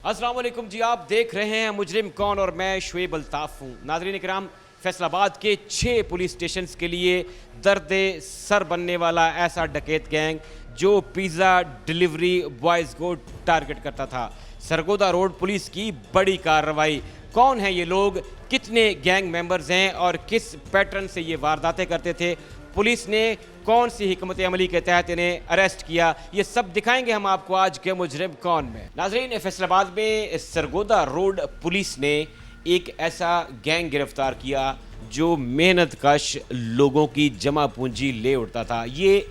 अस्सलाम वालेकुम जी, आप देख रहे हैं मुजरिम कौन और मैं शुएब अल्ताफ़ हूँ। नाज़रीन इकराम, फैसलाबाद के 6 पुलिस स्टेशंस के लिए दर्द सर बनने वाला ऐसा डकैत गैंग जो पिज़्ज़ा डिलीवरी बॉयज़ को टारगेट करता था। सरगोदा रोड पुलिस की बड़ी कार्रवाई। कौन हैं ये लोग, कितने गैंग मेंबर्स हैं और किस पैटर्न से ये वारदातें करते थे, पुलिस ने कौन सी हिकमत अमली के तहत इन्हें अरेस्ट किया, ये सब दिखाएंगे हम आपको आज के मुजरिम कौन में। नाजरीन, फैसलाबाद में सरगोदा रोड पुलिस ने एक ऐसा गैंग गिरफ्तार किया जो मेहनत कश लोगों की जमा पूंजी ले उठता था। ये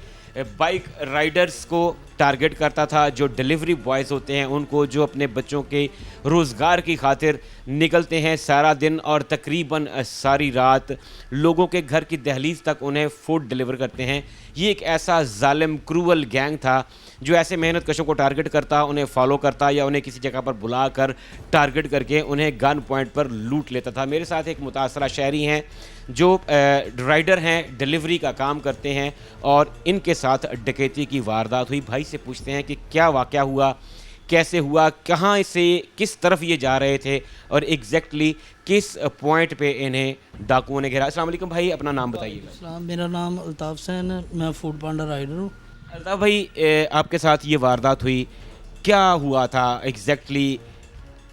बाइक राइडर्स को टारगेट करता था, जो डिलीवरी बॉयज़ होते हैं उनको, जो अपने बच्चों के रोज़गार की खातिर निकलते हैं सारा दिन और तकरीबन सारी रात लोगों के घर की दहलीज तक उन्हें फूड डिलीवर करते हैं। ये एक ऐसा जालिम क्रूअल गैंग था जो ऐसे मेहनत कशों को टारगेट करता, उन्हें फॉलो करता या उन्हें किसी जगह पर बुलाकर टारगेट करके उन्हें गन पॉइंट पर लूट लेता था। मेरे साथ एक मुतासरा शहरी हैं जो राइडर हैं, डिलीवरी का काम करते हैं और इनके साथ डकैती की वारदात हुई। भाई से पूछते हैं कि क्या वाक़या हुआ, कैसे हुआ, कहाँ से किस तरफ ये जा रहे थे और एग्जैक्टली किस पॉइंट पे इन्हें डाकुओं ने घेरा। अस्सलाम वालेकुम भाई, अपना नाम बताइएगा। मेरा नाम अल्ताफ़ सैन है, मैं फूड पांडा राइडर हूँ। अल्ताफ़ भाई, आपके साथ ये वारदात हुई, क्या हुआ था एग्जैक्टली?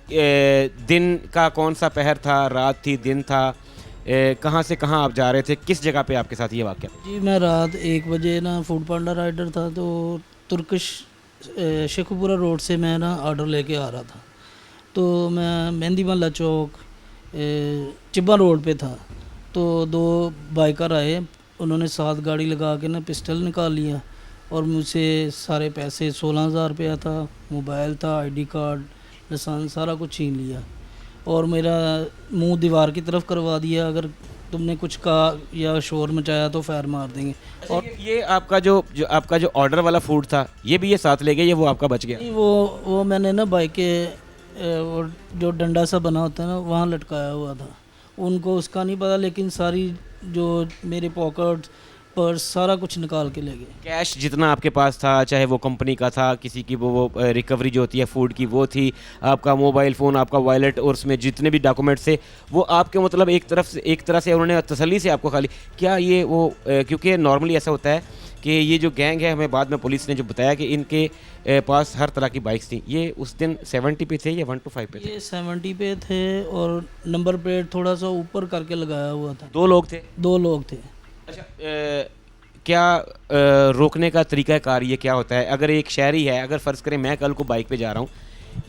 दिन का कौन सा पहर था, रात थी, दिन था, कहाँ से कहाँ आप जा रहे थे, किस जगह पे आपके साथ ये वाक़या? जी, मैं रात 1 बजे ना फूड पांडा राइडर था, तो तुर्किश शेखुपुरा रोड से मैं ना ऑर्डर लेके आ रहा था। तो मैं मेहंदी महल्ला चौक चिब्बा रोड पे था, तो 2 बाइकर आए, उन्होंने साथ गाड़ी लगा के ना पिस्टल निकाल लिया और मुझसे सारे पैसे 16,000 रुपया था, मोबाइल था, आईडी कार्ड, लाइसेंस, सारा कुछ छीन लिया और मेरा मुंह दीवार की तरफ करवा दिया, अगर तुमने कुछ कहा या शोर मचाया तो फायर मार देंगे। और ये आपका जो ऑर्डर वाला फूड था, ये भी ये साथ ले गए, ये वो आपका बच गया? नहीं, वो मैंने ना बाइक के वो जो डंडा सा बना होता है ना, वहाँ लटकाया हुआ था। उनको उसका नहीं पता, लेकिन सारी जो मेरे पॉकेट, पर्स, सारा कुछ निकाल के ले गए। कैश जितना आपके पास था, चाहे वो कंपनी का था, किसी की वो रिकवरी जो होती है फूड की वो थी, आपका मोबाइल फ़ोन, आपका वॉलेट और उसमें जितने भी डॉक्यूमेंट्स थे वो आपके, मतलब एक तरह से उन्होंने तसल्ली से आपको खाली क्या ये वो क्योंकि नॉर्मली ऐसा होता है कि ये जो गैंग है, हमें बाद में पुलिस ने जो बताया कि इनके पास हर तरह की बाइक्स थी। ये उस दिन 70 पे थे या 125 पे थे? ये 70 पे थे और नंबर प्लेट थोड़ा सा ऊपर करके लगाया हुआ था। 2 लोग थे? 2 लोग थे। अच्छा, क्या रोकने का तरीक़ाकार ये क्या होता है? अगर एक शहरी है, अगर फ़र्ज़ करें मैं कल को बाइक पे जा रहा हूँ,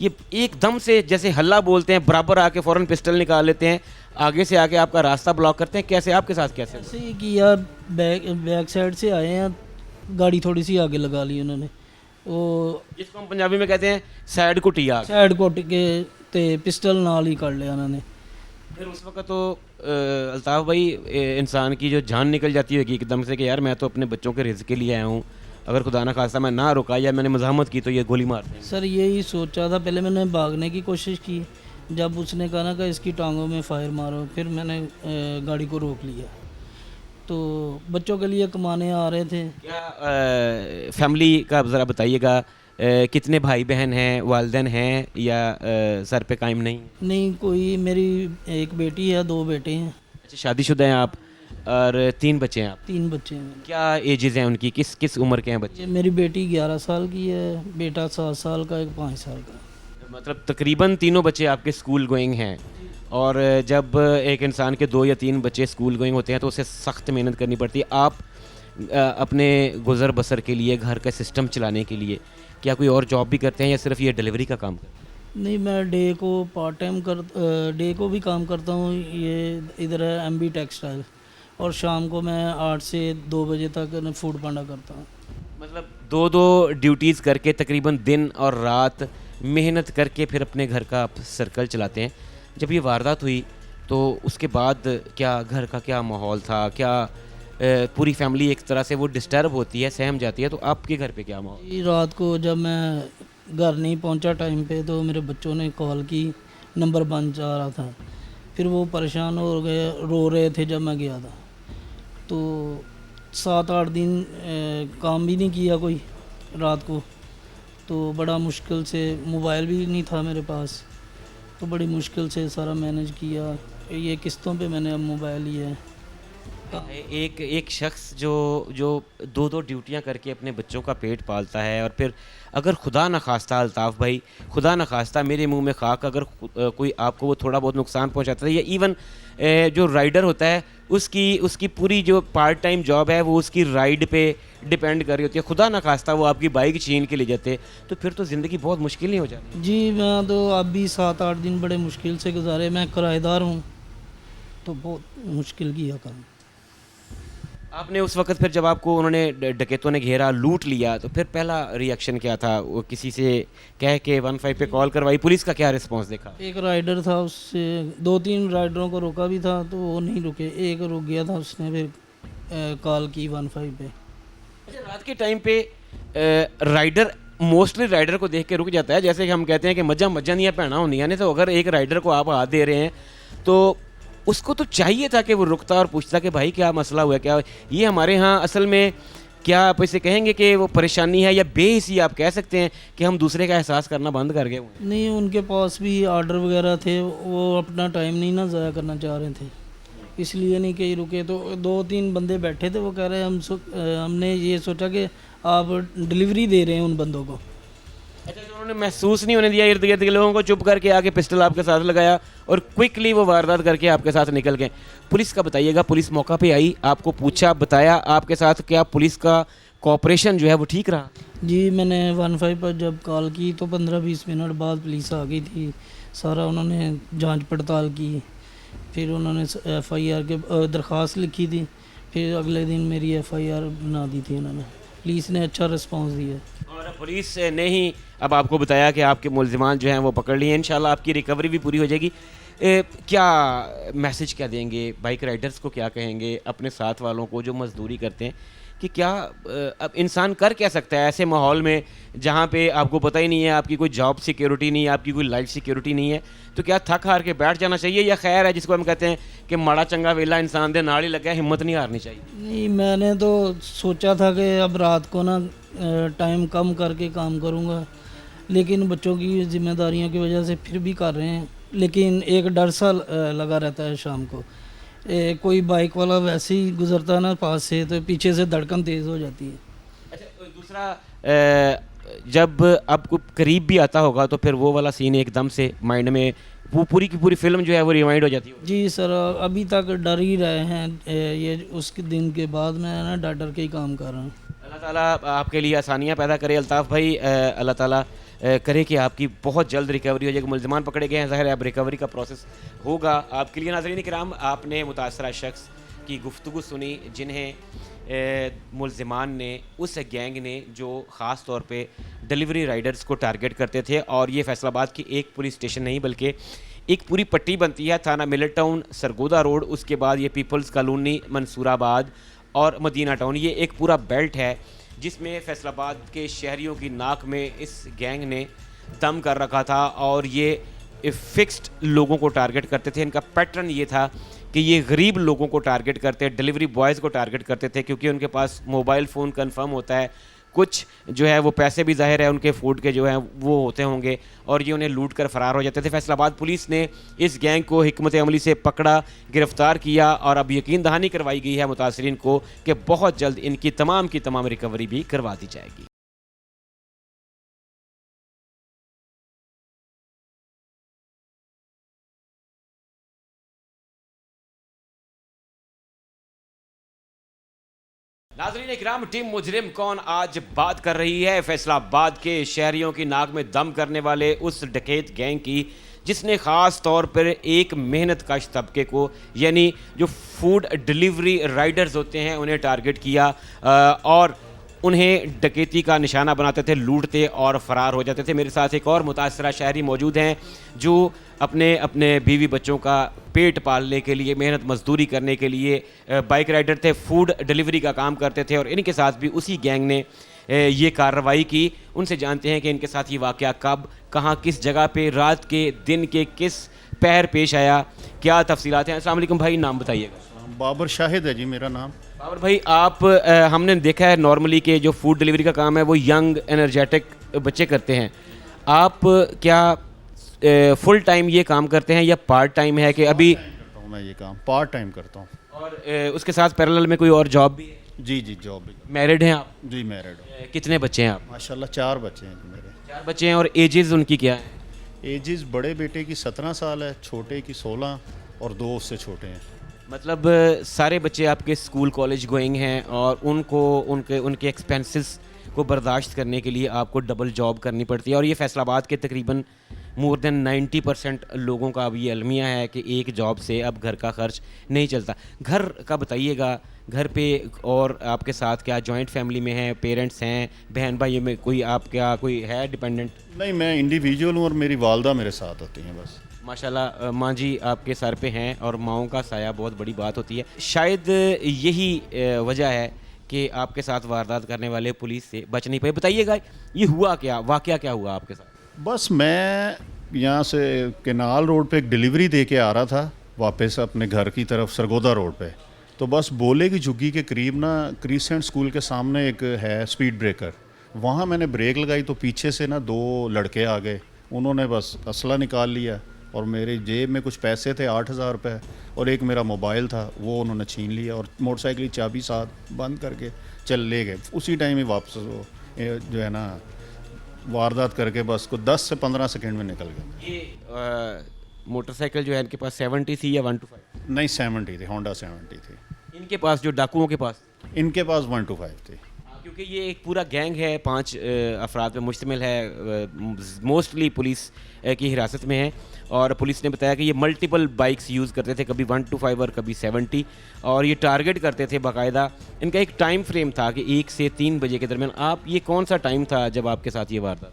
ये एकदम से जैसे हल्ला बोलते हैं, बराबर आके फ़ौरन पिस्टल निकाल लेते हैं, आगे से आके आपका रास्ता ब्लॉक करते हैं, कैसे आपके साथ कैसे? ऐसे ही किया, बैक साइड से आए हैं, गाड़ी थोड़ी सी आगे लगा ली उन्होंने। वो जिसको हम पंजाबी में कहते हैं साइड कुटिया। साइड कोट के ते पिस्टल नाल ही कर लिया उन्होंने। फिर उस वक्त तो अल्ताफ़ भाई, इंसान की जो जान निकल जाती होगी एकदम से कि यार मैं तो अपने बच्चों के रिज़्क़ के लिए आया हूँ, अगर खुदा ना खास्ता मैं ना रुका या मैंने मज़ाहमत की तो ये गोली मार देंगे। सर यही सोचा था, पहले मैंने भागने की कोशिश की, जब उसने कहा ना कि इसकी टांगों में फायर मारो, फिर मैंने गाड़ी को रोक लिया। तो बच्चों के लिए कमाने आ रहे थे। क्या फैमिली का ज़रा बताइएगा, कितने भाई बहन हैं, वालिदैन हैं या सर पे कायम नहीं? नहीं, कोई, मेरी एक बेटी है, 2 बेटे हैं। अच्छा, शादीशुदा हैं आप और 3 बच्चे हैं आप? 3 बच्चे हैं। क्या एजेस हैं उनकी, किस किस उम्र के हैं बच्चे? ये मेरी बेटी 11 साल की है, बेटा 7 साल का, एक 5 साल का। मतलब तकरीबन तीनों बच्चे आपके स्कूल गोइंग हैं। और जब एक इंसान के 2 या 3 बच्चे स्कूल गोइंग होते हैं तो उसे सख्त मेहनत करनी पड़ती है। आप अपने गुज़र बसर के लिए, घर का सिस्टम चलाने के लिए क्या कोई और जॉब भी करते हैं या सिर्फ ये डिलीवरी का काम करते हैं? नहीं, मैं डे को पार्ट टाइम डे को भी काम करता हूँ, ये इधर है MB टेक्सटाइल, और शाम को मैं 8 से 2 बजे तक फूड पांडा करता हूँ। मतलब 2-2 ड्यूटीज़ करके तकरीबन दिन और रात मेहनत करके फिर अपने घर का आप सर्कल चलाते हैं। जब ये वारदात हुई तो उसके बाद क्या घर का क्या माहौल था? क्या पूरी फैमिली एक तरह से वो डिस्टर्ब होती है, सहम जाती है? तो आपके घर पे क्या माहौल? ये रात को जब मैं घर नहीं पहुंचा टाइम पे, तो मेरे बच्चों ने कॉल की, नंबर बंद जा रहा था। फिर वो परेशान हो गए, रो रहे थे जब मैं गया था। तो 7-8 दिन काम भी नहीं किया कोई रात को। तो बड़ा मुश्किल से, मोबाइल भी नहीं था मेरे पास, तो बड़ी मुश्किल से सारा मैनेज किया। ये किस्तों पे मैंने अब मोबाइल लिया है। एक एक शख्स जो जो दो दो ड्यूटियां करके अपने बच्चों का पेट पालता है, और फिर अगर खुदा न खास्ता अल्ताफ़ भाई, खुदा न खास्ता मेरे मुंह में खाक, अगर कोई आपको वो थोड़ा बहुत नुकसान पहुंचाता है, या इवन जो राइडर होता है उसकी उसकी पूरी जो पार्ट टाइम जॉब है वो उसकी राइड पे डिपेंड कर रही होती है, खुदा न खास्ता वो आपकी बाइक छीन के ले जाते, तो फिर तो ज़िंदगी बहुत मुश्किल नहीं हो जाती? जी, मैं तो अब भी 7-8 दिन बड़े मुश्किल से गुजारे। मैं किराएदार हूँ, तो बहुत मुश्किल किया काम। आपने उस वक्त फिर जब आपको उन्होंने डकैतों ने घेरा, लूट लिया, तो फिर पहला रिएक्शन क्या था? वो किसी से कह के 15 पे कॉल करवाई, पुलिस का क्या रिस्पांस देखा? एक राइडर था, उससे 2-3 राइडरों को रोका भी था, तो वो नहीं रुके। एक रुक गया था, उसने फिर कॉल की 15 पे। अच्छा, रात के टाइम पे राइडर मोस्टली राइडर को देख के रुक जाता है, जैसे कि हम कहते हैं कि मज्जा मज्जा नहीं भैना होनी ने, तो अगर एक राइडर को आप हाथ दे रहे हैं तो उसको तो चाहिए था कि वो रुकता और पूछता कि भाई क्या मसला हुआ, क्या ये हमारे यहाँ असल में, क्या आप इसे कहेंगे कि वो परेशानी है या बेहिसी आप कह सकते हैं कि हम दूसरे का एहसास करना बंद कर गए? नहीं, उनके पास भी आर्डर वगैरह थे, वो अपना टाइम नहीं ना ज़ाया करना चाह रहे थे, इसलिए नहीं कहीं रुके। तो 2-3 बंदे बैठे थे, वो कह रहे हमने ये सोचा कि आप डिलीवरी दे रहे हैं उन बंदों को। अच्छा, तो उन्होंने महसूस नहीं होने दिया इर्द गिर्द के लोगों को, चुप करके आके पिस्टल आपके साथ लगाया और क्विकली वो वारदात करके आपके साथ निकल गए? पुलिस का बताइएगा, पुलिस मौका पे आई, आपको पूछा, बताया आपके साथ, क्या पुलिस का कोऑपरेशन जो है वो ठीक रहा? जी, मैंने 15 पर जब कॉल की तो 15-20 मिनट बाद पुलिस आ गई थी। सारा उन्होंने जांच पड़ताल की, फिर उन्होंने FIR के दरख्वास्त लिखी थी, फिर अगले दिन मेरी FIR बना दी थी उन्होंने। पुलिस ने अच्छा रिस्पांस दिया। और पुलिस ने ही अब आपको बताया कि आपके मुलजिमान जो हैं वो पकड़ लिए, इंशाल्लाह आपकी रिकवरी भी पूरी हो जाएगी। क्या मैसेज क्या देंगे बाइक राइडर्स को, क्या कहेंगे अपने साथ वालों को जो मजदूरी करते हैं, कि क्या अब इंसान कर क्या सकता है ऐसे माहौल में जहाँ पे आपको पता ही नहीं है, आपकी कोई जॉब सिक्योरिटी नहीं है, आपकी कोई लाइफ सिक्योरिटी नहीं है, तो क्या थक हार के बैठ जाना चाहिए, या खैर है जिसको हम कहते हैं कि माड़ा चंगा वेला इंसान दे नाल ही लगा, हिम्मत नहीं हारनी चाहिए? नहीं, मैंने तो सोचा था कि अब रात को ना टाइम कम करके काम करूँगा, लेकिन बच्चों की जिम्मेदारियों की वजह से फिर भी कर रहे हैं। लेकिन एक डर सा लगा रहता है शाम को। कोई बाइक वाला वैसे ही गुजरता है ना पास से, तो पीछे से धड़कन तेज़ हो जाती है। अच्छा, दूसरा जब आपको करीब भी आता होगा तो फिर वो वाला सीन एकदम से माइंड में, वो पूरी की पूरी फिल्म जो है वो रिवाइंड हो जाती है? जी सर, अभी तक डर ही रहे हैं। ये उसके दिन के बाद मैं ना डर के ही काम कर रहा हूँ। अल्लाह ताला आपके लिए आसानियाँ पैदा करे अल्ताफ़ भाई, अल्लाह ताला करे कि आपकी बहुत जल्द रिकवरी हो जाएगी। मुल्ज़िमान पकड़े गए हैं, ज़ाहिर है अब रिकवरी का प्रोसेस होगा आपके लिए। नाज़रीन किराम, आपने मुतासरा शख्स की गुफ्तगू सुनी जिन्हें मुल्ज़िमान ने, उस गैंग ने जो ख़ास तौर पे डिलीवरी राइडर्स को टारगेट करते थे, और ये फैसलाबाद की एक पुलिस स्टेशन नहीं बल्कि एक पूरी पट्टी बनती है, थाना मिलिट टाउन, सरगोदा रोड, उसके बाद ये पीपल्स कॉलोनी, मंसूराबाद और मदीना टाउन, ये एक पूरा बेल्ट है जिसमें फैसलाबाद के शहरियों की नाक में इस गैंग ने दम कर रखा था, और ये फिक्स्ड लोगों को टारगेट करते थे। इनका पैटर्न ये था कि ये गरीब लोगों को टारगेट करते, डिलीवरी बॉयज़ को टारगेट करते थे, क्योंकि उनके पास मोबाइल फ़ोन कंफर्म होता है, कुछ जो है वो पैसे भी ज़ाहिर है उनके फूड के जो हैं वो होते होंगे, और ये उन्हें लूट कर फ़रार हो जाते थे। फैसलाबाद पुलिस ने इस गैंग को हिकमत अमली से पकड़ा, गिरफ़्तार किया, और अब यकीन दहानी करवाई गई है मुतासरीन को कि बहुत जल्द इनकी तमाम की तमाम रिकवरी भी करवा दी जाएगी। नाज़रीन इकराम, टीम मुजरिम कौन आज बात कर रही है फैसलाबाद के शहरियों की नाक में दम करने वाले उस डकैत गैंग की, जिसने ख़ास तौर पर एक मेहनत कश तबके को, यानी जो फूड डिलीवरी राइडर्स होते हैं, उन्हें टारगेट किया और उन्हें डकैती का निशाना बनाते थे, लूटते और फ़रार हो जाते थे। मेरे साथ एक और मुतासरा शहरी मौजूद हैं जो अपने अपने बीवी बच्चों का पेट पालने के लिए, मेहनत मजदूरी करने के लिए बाइक राइडर थे, फूड डिलीवरी का काम करते थे, और इनके साथ भी उसी गैंग ने ये कार्रवाई की। उनसे जानते हैं कि इनके साथ ये वाक़या कब, कहाँ, किस जगह पे, रात के, दिन के किस पहर पेश आया, क्या तफसीलात हैं। अस्सलाम वालेकुम भाई, नाम बताइएगा। बाबर शाहिद है जी मेरा नाम। बाबर भाई, आप हमने देखा है नॉर्मली कि जो फूड डिलीवरी का काम है वो यंग एनर्जेटिक बच्चे करते हैं। आप क्या फुल टाइम ये काम करते हैं या पार्ट टाइम है कि अभी करता हूँ मैं ये काम, पार्ट टाइम करता हूँ। और उसके साथ पैरेलल में कोई और जॉब भी है? जी जी, जॉब भी। मैरिड हैं आप? जी मैरिड हूँ। कितने बच्चे हैं आप? माशाल्लाह 4 बच्चे हैं जी मेरे। 4 बच्चे हैं। और एजेस उनकी क्या है? एजेस बड़े बेटे की 17 साल है, छोटे की 16 और 2 उससे छोटे हैं। मतलब सारे बच्चे आपके स्कूल कॉलेज गोइंग हैं और उनको उनके उनके एक्सपेंसेस को बर्दाश्त करने के लिए आपको डबल जॉब करनी पड़ती है। और ये फैसलाबाद के तकरीबन मोर देन 90% लोगों का अब ये अलमिया है कि एक जॉब से अब घर का खर्च नहीं चलता। घर का बताइएगा, घर पे और आपके साथ क्या जॉइंट फैमिली में हैं, पेरेंट्स हैं, बहन भाई में कोई आपका कोई है डिपेंडेंट? नहीं, मैं इंडिविजुअल हूँ और मेरी वालदा मेरे साथ होती हैं बस। माशाल्लाह माँ जी आपके सर पे हैं और माँओं का साया बहुत बड़ी बात होती है। शायद यही वजह है कि आपके साथ वारदात करने वाले पुलिस से बच नहीं पाए। बताइएगा ये हुआ क्या, वाकया क्या हुआ आपके साथ? बस मैं यहाँ से केनाल रोड पे एक डिलीवरी दे के आ रहा था वापस अपने घर की तरफ सरगोदा रोड पे। तो बस बोले की झुग्गी के करीब ना क्रिसेंट स्कूल के सामने एक है स्पीड ब्रेकर, वहाँ मैंने ब्रेक लगाई तो पीछे से ना 2 लड़के आ गए। उन्होंने बस असला निकाल लिया और मेरी जेब में कुछ पैसे थे 8,000 रुपये और एक मेरा मोबाइल था, वो उन्होंने छीन लिया और मोटरसाइकिल की चाबी साथ बंद करके चल ले गए। उसी टाइम ही वापस वो जो है ना वारदात करके बस को 10 से 15 सेकंड में निकल गए। ये मोटरसाइकिल जो है इनके पास 70 थी या 125? नहीं 70 थी, होंडा 70 थी। इनके पास जो डाकुओं के पास? इनके पास 125 थी। क्योंकि ये एक पूरा गैंग है, 5 अफराद पे मुश्तमिल है, मोस्टली पुलिस की हिरासत में है। और पुलिस ने बताया कि ये मल्टीपल बाइक्स यूज़ करते थे, कभी 125 और कभी 70, और ये टारगेट करते थे बाकायदा। इनका एक टाइम फ्रेम था कि 1 से 3 बजे के दरमियान। आप ये कौन सा टाइम था जब आपके साथ ये वारदात?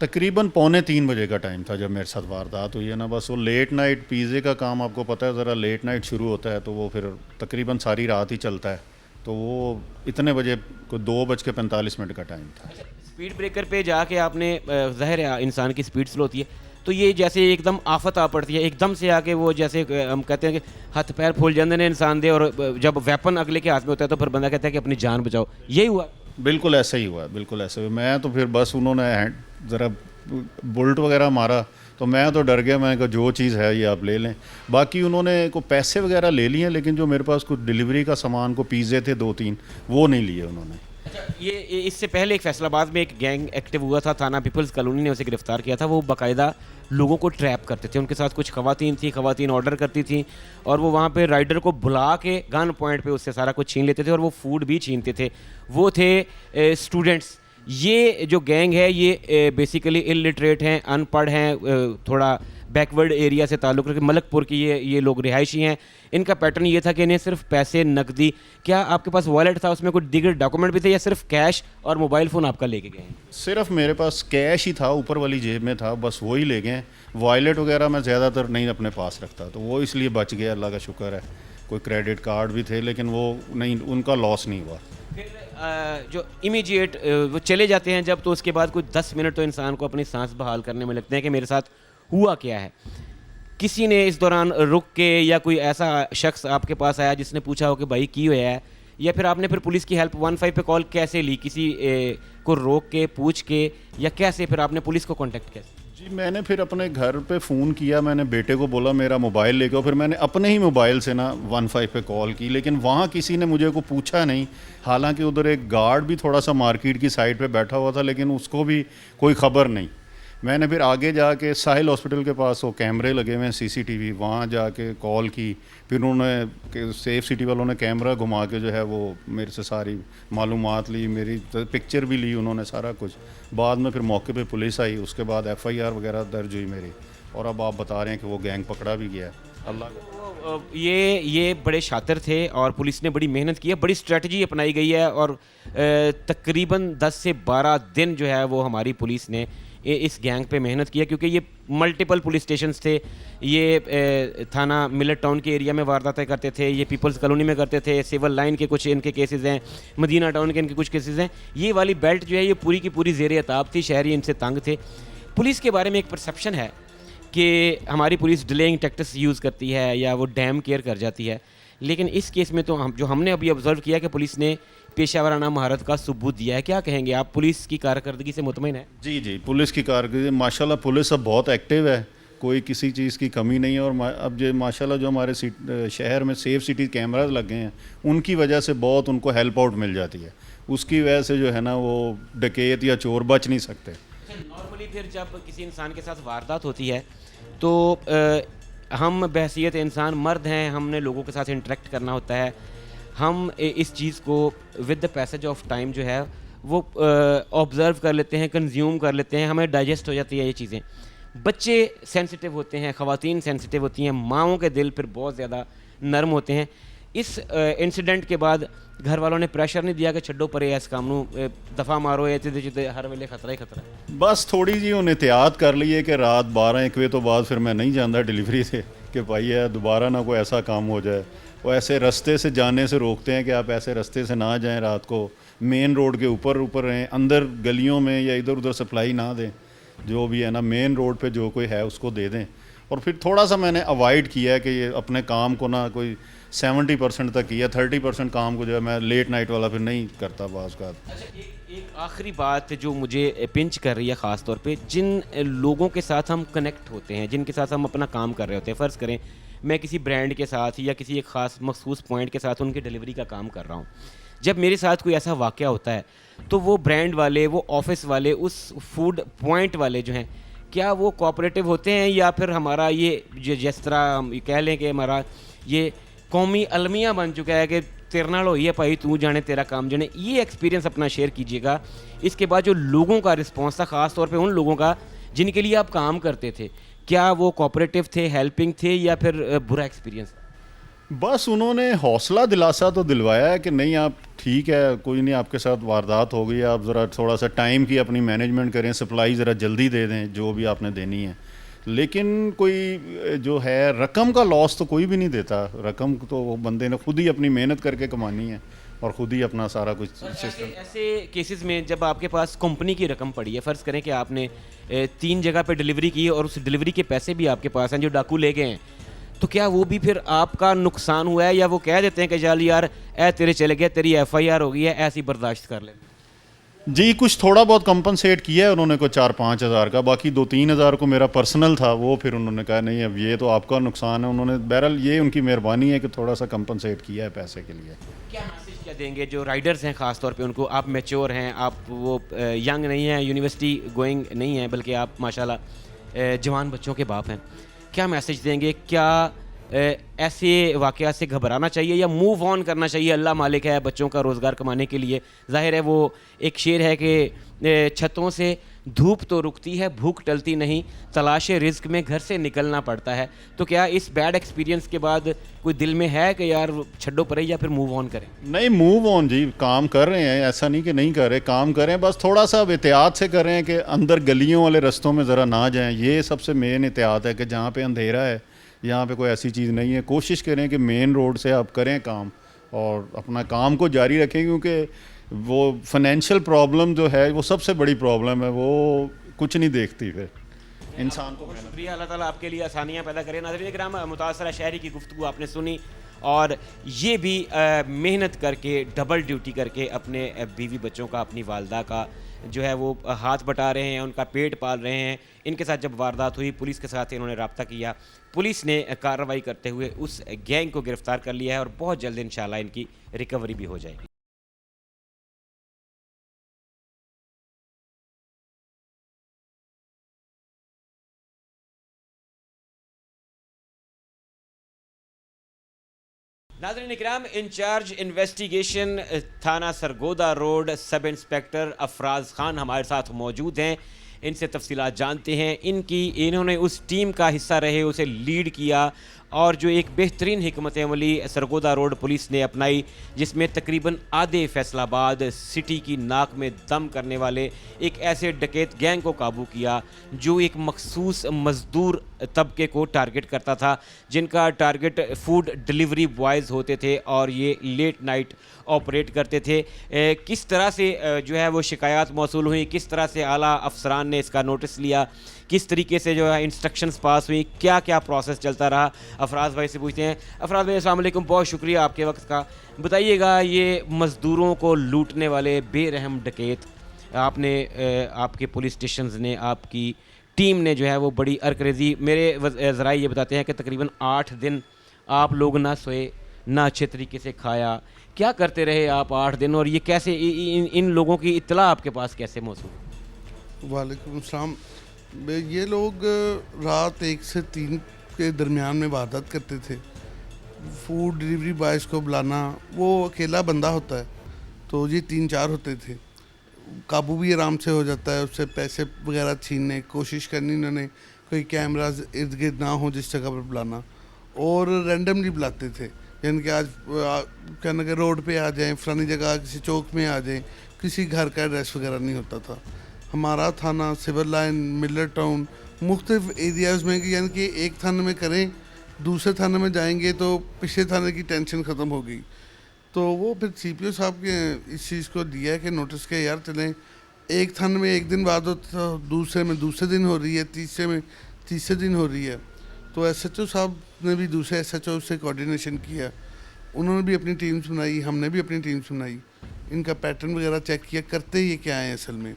तकरीबन 2:45 बजे का टाइम था जब मेरे साथ वारदात हुई है ना। बस वो लेट नाइट पिज़्ज़े का काम आपको पता है, ज़रा लेट नाइट शुरू होता है तो वो फिर तकरीबन सारी रात ही चलता है। तो वो इतने बजे को 2:45 का टाइम था। स्पीड ब्रेकर पे जाके आपने ज़ाहिर है इंसान की स्पीड स्लो होती है, तो ये जैसे एकदम आफत आ पड़ती है, एकदम से आके वो जैसे हम कहते हैं कि हाथ पैर फूल जाते हैं इंसान दे, और जब वेपन अगले के हाथ में होता है तो फिर बंदा कहता है कि अपनी जान बचाओ। यही हुआ? बिल्कुल ऐसा ही हुआ, बिल्कुल ऐसा हुआ। मैं तो फिर बस उन्होंने ज़रा बुलेट वगैरह मारा तो मैं तो डर गया। मैं कहा जो चीज़ है ये आप ले लें। बाकी उन्होंने को पैसे वगैरह ले लिए, लेकिन जो मेरे पास कुछ डिलीवरी का सामान को पिज़्ज़े थे 2-3 वो नहीं लिए उन्होंने। अच्छा, ये इससे पहले एक फैसलाबाद में एक गैंग एक्टिव हुआ था, थाना पीपल्स कॉलोनी ने उसे गिरफ्तार किया था। वो बाकायदा लोगों को ट्रैप करते थे। उनके साथ कुछ खवातीन थी, खवातीन ऑर्डर करती थी और वो वहाँ पे राइडर को बुला के गन पॉइंट पे उससे सारा कुछ छीन लेते थे और वो फूड भी छीनते थे। वो थे स्टूडेंट्स। ये जो गैंग है ये बेसिकली इलिटरेट हैं, अनपढ़ हैं, थोड़ा बैकवर्ड एरिया से ताल्लुक़ रखते, मलकपुर की ये लोग रिहायशी हैं। इनका पैटर्न ये था कि इन्हें सिर्फ पैसे, नकदी, क्या आपके पास वॉलेट था उसमें कुछ दीगर डॉक्यूमेंट भी थे या सिर्फ कैश और मोबाइल फ़ोन आपका लेके गए? सिर्फ मेरे पास कैश ही था, ऊपर वाली जेब में था, बस वही ले गए। वॉलेट वगैरह मैं ज़्यादातर नहीं अपने पास रखता, तो वो इसलिए बच गया, अल्लाह का शुक्र है। कोई क्रेडिट कार्ड भी थे लेकिन वो नहीं, उनका लॉस नहीं हुआ। फिर जो इमीडिएट वो चले जाते हैं जब, तो उसके बाद कुछ 10 मिनट तो इंसान को अपनी सांस बहाल करने में लगते हैं कि मेरे साथ हुआ क्या है। किसी ने इस दौरान रुक के या कोई ऐसा शख्स आपके पास आया जिसने पूछा हो कि भाई की हुआ है, या फिर आपने फिर पुलिस की हेल्प 15 पे कॉल कैसे ली? किसी को रोक के, पूछ के, या कैसे फिर आपने पुलिस को कांटेक्ट किया? जी मैंने फिर अपने घर पे फ़ोन किया, मैंने बेटे को बोला मेरा मोबाइल लेके आओ। फिर मैंने अपने ही मोबाइल से ना 15 पे कॉल की, लेकिन वहाँ किसी ने मुझे को पूछा नहीं। हालांकि उधर एक गार्ड भी थोड़ा सा मार्केट की साइड पे बैठा हुआ था, लेकिन उसको भी कोई ख़बर नहीं। मैंने फिर आगे जाके साहिल हॉस्पिटल के पास वो कैमरे लगे हुए हैं CCTV, वहाँ जाके कॉल की। फिर उन्होंने सेफ सिटी वालों ने कैमरा घुमा के जो है वो मेरे से सारी मालूमात ली, मेरी पिक्चर भी ली उन्होंने, सारा कुछ। बाद में फिर मौके पे पुलिस आई, उसके बाद FIR वगैरह दर्ज हुई मेरी, और अब आप बता रहे हैं कि वो गैंग पकड़ा भी गया। अल्लाह ये बड़े शातिर थे और पुलिस ने बड़ी मेहनत की है, बड़ी स्ट्रेटजी अपनाई गई है, और तकरीबन 10 से 12 दिन जो है वो हमारी पुलिस ने इस गैंग पे मेहनत किया, क्योंकि ये मल्टीपल पुलिस स्टेशंस थे। ये थाना मिलट टाउन के एरिया में वारदातें करते थे, ये पीपल्स कॉलोनी में करते थे, सिविल लाइन के कुछ इनके केसेस हैं, मदीना टाउन के इनके कुछ केसेस हैं। ये वाली बेल्ट जो है ये पूरी की पूरी ज़ेर अताब थी, शहरी इनसे तंग थे। पुलिस के बारे में एक परसेप्शन है कि हमारी पुलिस डिलेइंग टैक्टिक्स यूज़ करती है या वो डैम केयर कर जाती है। लेकिन इस केस में तो जो हमने अभी ऑब्जर्व किया कि पुलिस ने पेशा वराना महारत का सबूत दिया है। क्या कहेंगे आप, पुलिस की कारकर्दगी से मुतमईन है? जी जी, पुलिस की कारकर्दगी माशाल्लाह, पुलिस अब बहुत एक्टिव है, कोई किसी चीज़ की कमी नहीं है। और अब जो माशाल्लाह जो हमारे शहर में सेफ सिटी कैमराज लगे हैं, उनकी वजह से बहुत उनको हेल्प आउट मिल जाती है। उसकी वजह से जो है ना वो डकैत या चोर बच नहीं सकते। नॉर्मली फिर जब किसी इंसान के साथ वारदात होती है तो हम बहसीत इंसान मर्द हैं, हमने लोगों के साथ इंटरेक्ट करना होता है। हम इस चीज़ को with the passage of time जो है वो ऑब्ज़र्व कर लेते हैं, कंज्यूम कर लेते हैं, हमें डाइजेस्ट हो जाती है ये चीज़ें। बच्चे सेंसिटिव होते हैं, ख़वातीन सेंसिटिव होती हैं, माओं के दिल फिर बहुत ज़्यादा नरम होते हैं। इस इंसिडेंट के बाद घर वालों ने प्रेशर नहीं दिया कि छड्डो परे इस काम नू दफ़ा मारो, ये चिदे चिदे हर वेले खतरा ही खतरा है? बस थोड़ी जी उन्हें एहतियात कर ली है कि रात 12-1 बजे तो बाद फिर मैं नहीं जाता डिलीवरी से, कि भाई है दोबारा ना कोई ऐसा काम हो जाए। वो ऐसे रास्ते से जाने से रोकते हैं कि आप ऐसे रास्ते से ना जाएं, रात को मेन रोड के ऊपर रहें, अंदर गलियों में या इधर उधर सप्लाई ना दें। जो भी है ना मेन रोड पे जो कोई है उसको दे दें। और फिर थोड़ा सा मैंने अवॉइड किया है कि ये अपने काम को ना कोई 70% तक किया, 30% काम को जो है मैं लेट नाइट वाला फिर नहीं करता बाज़ का। अच्छा, एक आखिरी बात जो मुझे पिंच कर रही है ख़ास तौर पे, जिन लोगों के साथ हम कनेक्ट होते हैं, जिनके साथ हम अपना काम कर रहे होते हैं, फ़र्ज़ करें मैं किसी ब्रांड के साथ या किसी एक ख़ास मखसूस पॉइंट के साथ उनकी डिलीवरी का काम कर रहा हूँ। जब मेरे साथ कोई ऐसा वाक़या होता है तो वो ब्रांड वाले, वो ऑफिस वाले, उस फूड पॉइंट वाले जो हैं, क्या वो कोऑपरेटिव होते हैं या फिर हमारा ये जिस तरह हम कह लें कि हमारा ये कौमी अलमिया बन चुका है कि तेरे नाल होई है भाई, तू जाने तेरा काम जाने? ये एक्सपीरियंस अपना शेयर कीजिएगा। इसके बाद जो लोगों का रिस्पॉन्स था, ख़ास तौर पे उन लोगों का जिनके लिए आप काम करते थे, क्या वो कोऑपरेटिव थे, हेल्पिंग थे या फिर बुरा एक्सपीरियंस? बस उन्होंने हौसला दिलासा तो दिलवाया है कि नहीं आप ठीक है, कोई नहीं, आपके साथ वारदात हो गई, आप ज़रा थोड़ा सा टाइम की अपनी मैनेजमेंट करें, सप्लाई ज़रा जल्दी दे दें जो भी आपने देनी है। लेकिन कोई जो है रकम का लॉस तो कोई भी नहीं देता। रकम तो वो बंदे ने खुद ही अपनी मेहनत करके कमानी है और ख़ुद ही अपना सारा कुछ सिस्टम। ऐसे केसेस में जब आपके पास कंपनी की रकम पड़ी है, फ़र्ज़ करें कि आपने 3 जगह पे डिलीवरी की और उस डिलीवरी के पैसे भी आपके पास हैं जो डाकू ले गए हैं, तो क्या वो भी फिर आपका नुकसान हुआ है या वो कह देते हैं कि चल यार तेरे चले गए, तेरी FIR हो गई है, ऐसी बर्दाश्त कर ले? जी, कुछ थोड़ा बहुत कंपनसेट किया है उन्होंने, को 4-5 हज़ार का, बाकी 2-3 हज़ार को मेरा पर्सनल था, वो फिर उन्होंने कहा नहीं अब ये तो आपका नुकसान है। उन्होंने बहरहाल ये उनकी मेहरबानी है कि थोड़ा सा कंपनसेट किया है पैसे के लिए। क्या मैसेज क्या देंगे जो राइडर्स हैं, ख़ास तौर पे उनको? आप मैच्योर हैं, आप वो यंग नहीं हैं, यूनिवर्सिटी गोइंग नहीं हैं, बल्कि आप माशाल्लाह जवान बच्चों के बाप हैं। क्या मैसेज देंगे? क्या ऐसे वाक़या से घबराना चाहिए या मूव ऑन करना चाहिए? अल्लाह मालिक है बच्चों का रोज़गार कमाने के लिए। ज़ाहिर है वो एक शेर है कि छतों से धूप तो रुकती है, भूख टलती नहीं, तलाशे रिज़्क में घर से निकलना पड़ता है। तो क्या इस बैड एक्सपीरियंस के बाद कोई दिल में है कि यार छड्डो परे या फिर मूव ऑन करें? नहीं, मूव ऑन जी, काम कर रहे हैं, ऐसा नहीं कि नहीं कर रहे, काम करें, बस थोड़ा सा एहतियात से करें कि अंदर गलियों वाले रस्तों में ज़रा ना जाएं। ये सबसे मेन एहतियात है कि जहाँ पे अंधेरा है, यहाँ पे कोई ऐसी चीज़ नहीं है, कोशिश करें कि मेन रोड से आप करें काम और अपना काम को जारी रखें, क्योंकि वो फाइनेंशियल प्रॉब्लम जो है वो सबसे बड़ी प्रॉब्लम है, वो कुछ नहीं देखती फिर इंसान को। शुक्रिया, अल्लाह ताला आपके लिए आसानियाँ पैदा करें। नाज़रीन किराम, मुतासरा शहरी की गुफ्तगू आपने सुनी और ये भी मेहनत करके, डबल ड्यूटी करके अपने बीवी बच्चों का, अपनी वालदा का जो है वो हाथ बटा रहे हैं, उनका पेट पाल रहे हैं। इनके साथ जब वारदात हुई, पुलिस के साथ इन्होंने रब्ता किया, पुलिस ने कार्रवाई करते हुए उस गैंग को गिरफ़्तार कर लिया है और बहुत जल्द इंशाल्लाह इनकी रिकवरी भी हो जाएगी। नाज़रीन इकराम, इंचार्ज इन्वेस्टिगेशन थाना सरगोदा रोड सब इंस्पेक्टर अफराज खान हमारे साथ मौजूद हैं। इनसे तफसीलात जानते हैं। इन्होंने उस टीम का हिस्सा रहे, उसे लीड किया और जो एक बेहतरीन हिकमत अमली सरगोदा रोड पुलिस ने अपनाई, जिसमें तकरीबन आधे फैसलाबाद सिटी की नाक में दम करने वाले एक ऐसे डकैत गैंग को काबू किया जो एक मखसूस मज़दूर तबके को टारगेट करता था, जिनका टारगेट फूड डिलीवरी बॉयज़ होते थे और ये लेट नाइट ऑपरेट करते थे। किस तरह से जो है वो शिकायत मौसूल हुई, किस तरह से आला अफसरान ने इसका नोटिस लिया, किस तरीके से जो है इंस्ट्रक्शंस पास हुई, क्या क्या प्रोसेस चलता रहा, अफराज भाई से पूछते हैं। अफराज भाई अस्सलाम वालेकुम, बहुत शुक्रिया आपके वक्त का। बताइएगा ये मज़दूरों को लूटने वाले बेरहम डकैत आपके पुलिस स्टेशन ने, आपकी टीम ने जो है वो बड़ी अरकरेजी, मेरे ज़राए ये बताते हैं कि तकरीबन 8 दिन आप लोग ना सोए, ना अच्छे तरीके से खाया, क्या करते रहे आप 8 दिन, और ये कैसे इन लोगों की इत्तला आपके पास कैसे मौसूल? वालेकुम अस्सलाम। ये लोग रात 1 से 3 के दरमियान में वारदात करते थे। फूड डिलीवरी बॉयज़ को बुलाना, वो अकेला बंदा होता है तो ये 3-4 होते थे, काबू भी आराम से हो जाता है। उससे पैसे वगैरह छीनने की कोशिश करनी, इन्होंने कोई कैमराज इर्द गिर्द ना हो जिस जगह पर बुलाना, और रैंडमली बुलाते थे। यानी कि आज कहना कि रोड पे आ जाएं, फलानी जगह किसी चौक में आ जाएं, किसी घर का एड्रेस वगैरह नहीं होता था। हमारा थाना, सिविल लाइन, मिलर टाउन, मुख्तलिफ एरियाज़ में, यानी कि एक थाने में करें, दूसरे थाने में जाएंगे तो पिछले थाने की टेंशन ख़त्म हो गई। तो वो फिर CPO साहब के इस चीज़ को दिया कि नोटिस के यार चलें, एक थाने में एक दिन बाद होता, दूसरे में दूसरे दिन हो रही है, तीसरे में तीसरे दिन हो रही है। तो SHO साहब ने भी दूसरे SHO से कोऑर्डिनेशन किया, उन्होंने भी अपनी टीम्स बनाई, हमने भी अपनी टीम्स बनाई, इनका पैटर्न वगैरह चेक किया, करते ये क्या है असल में।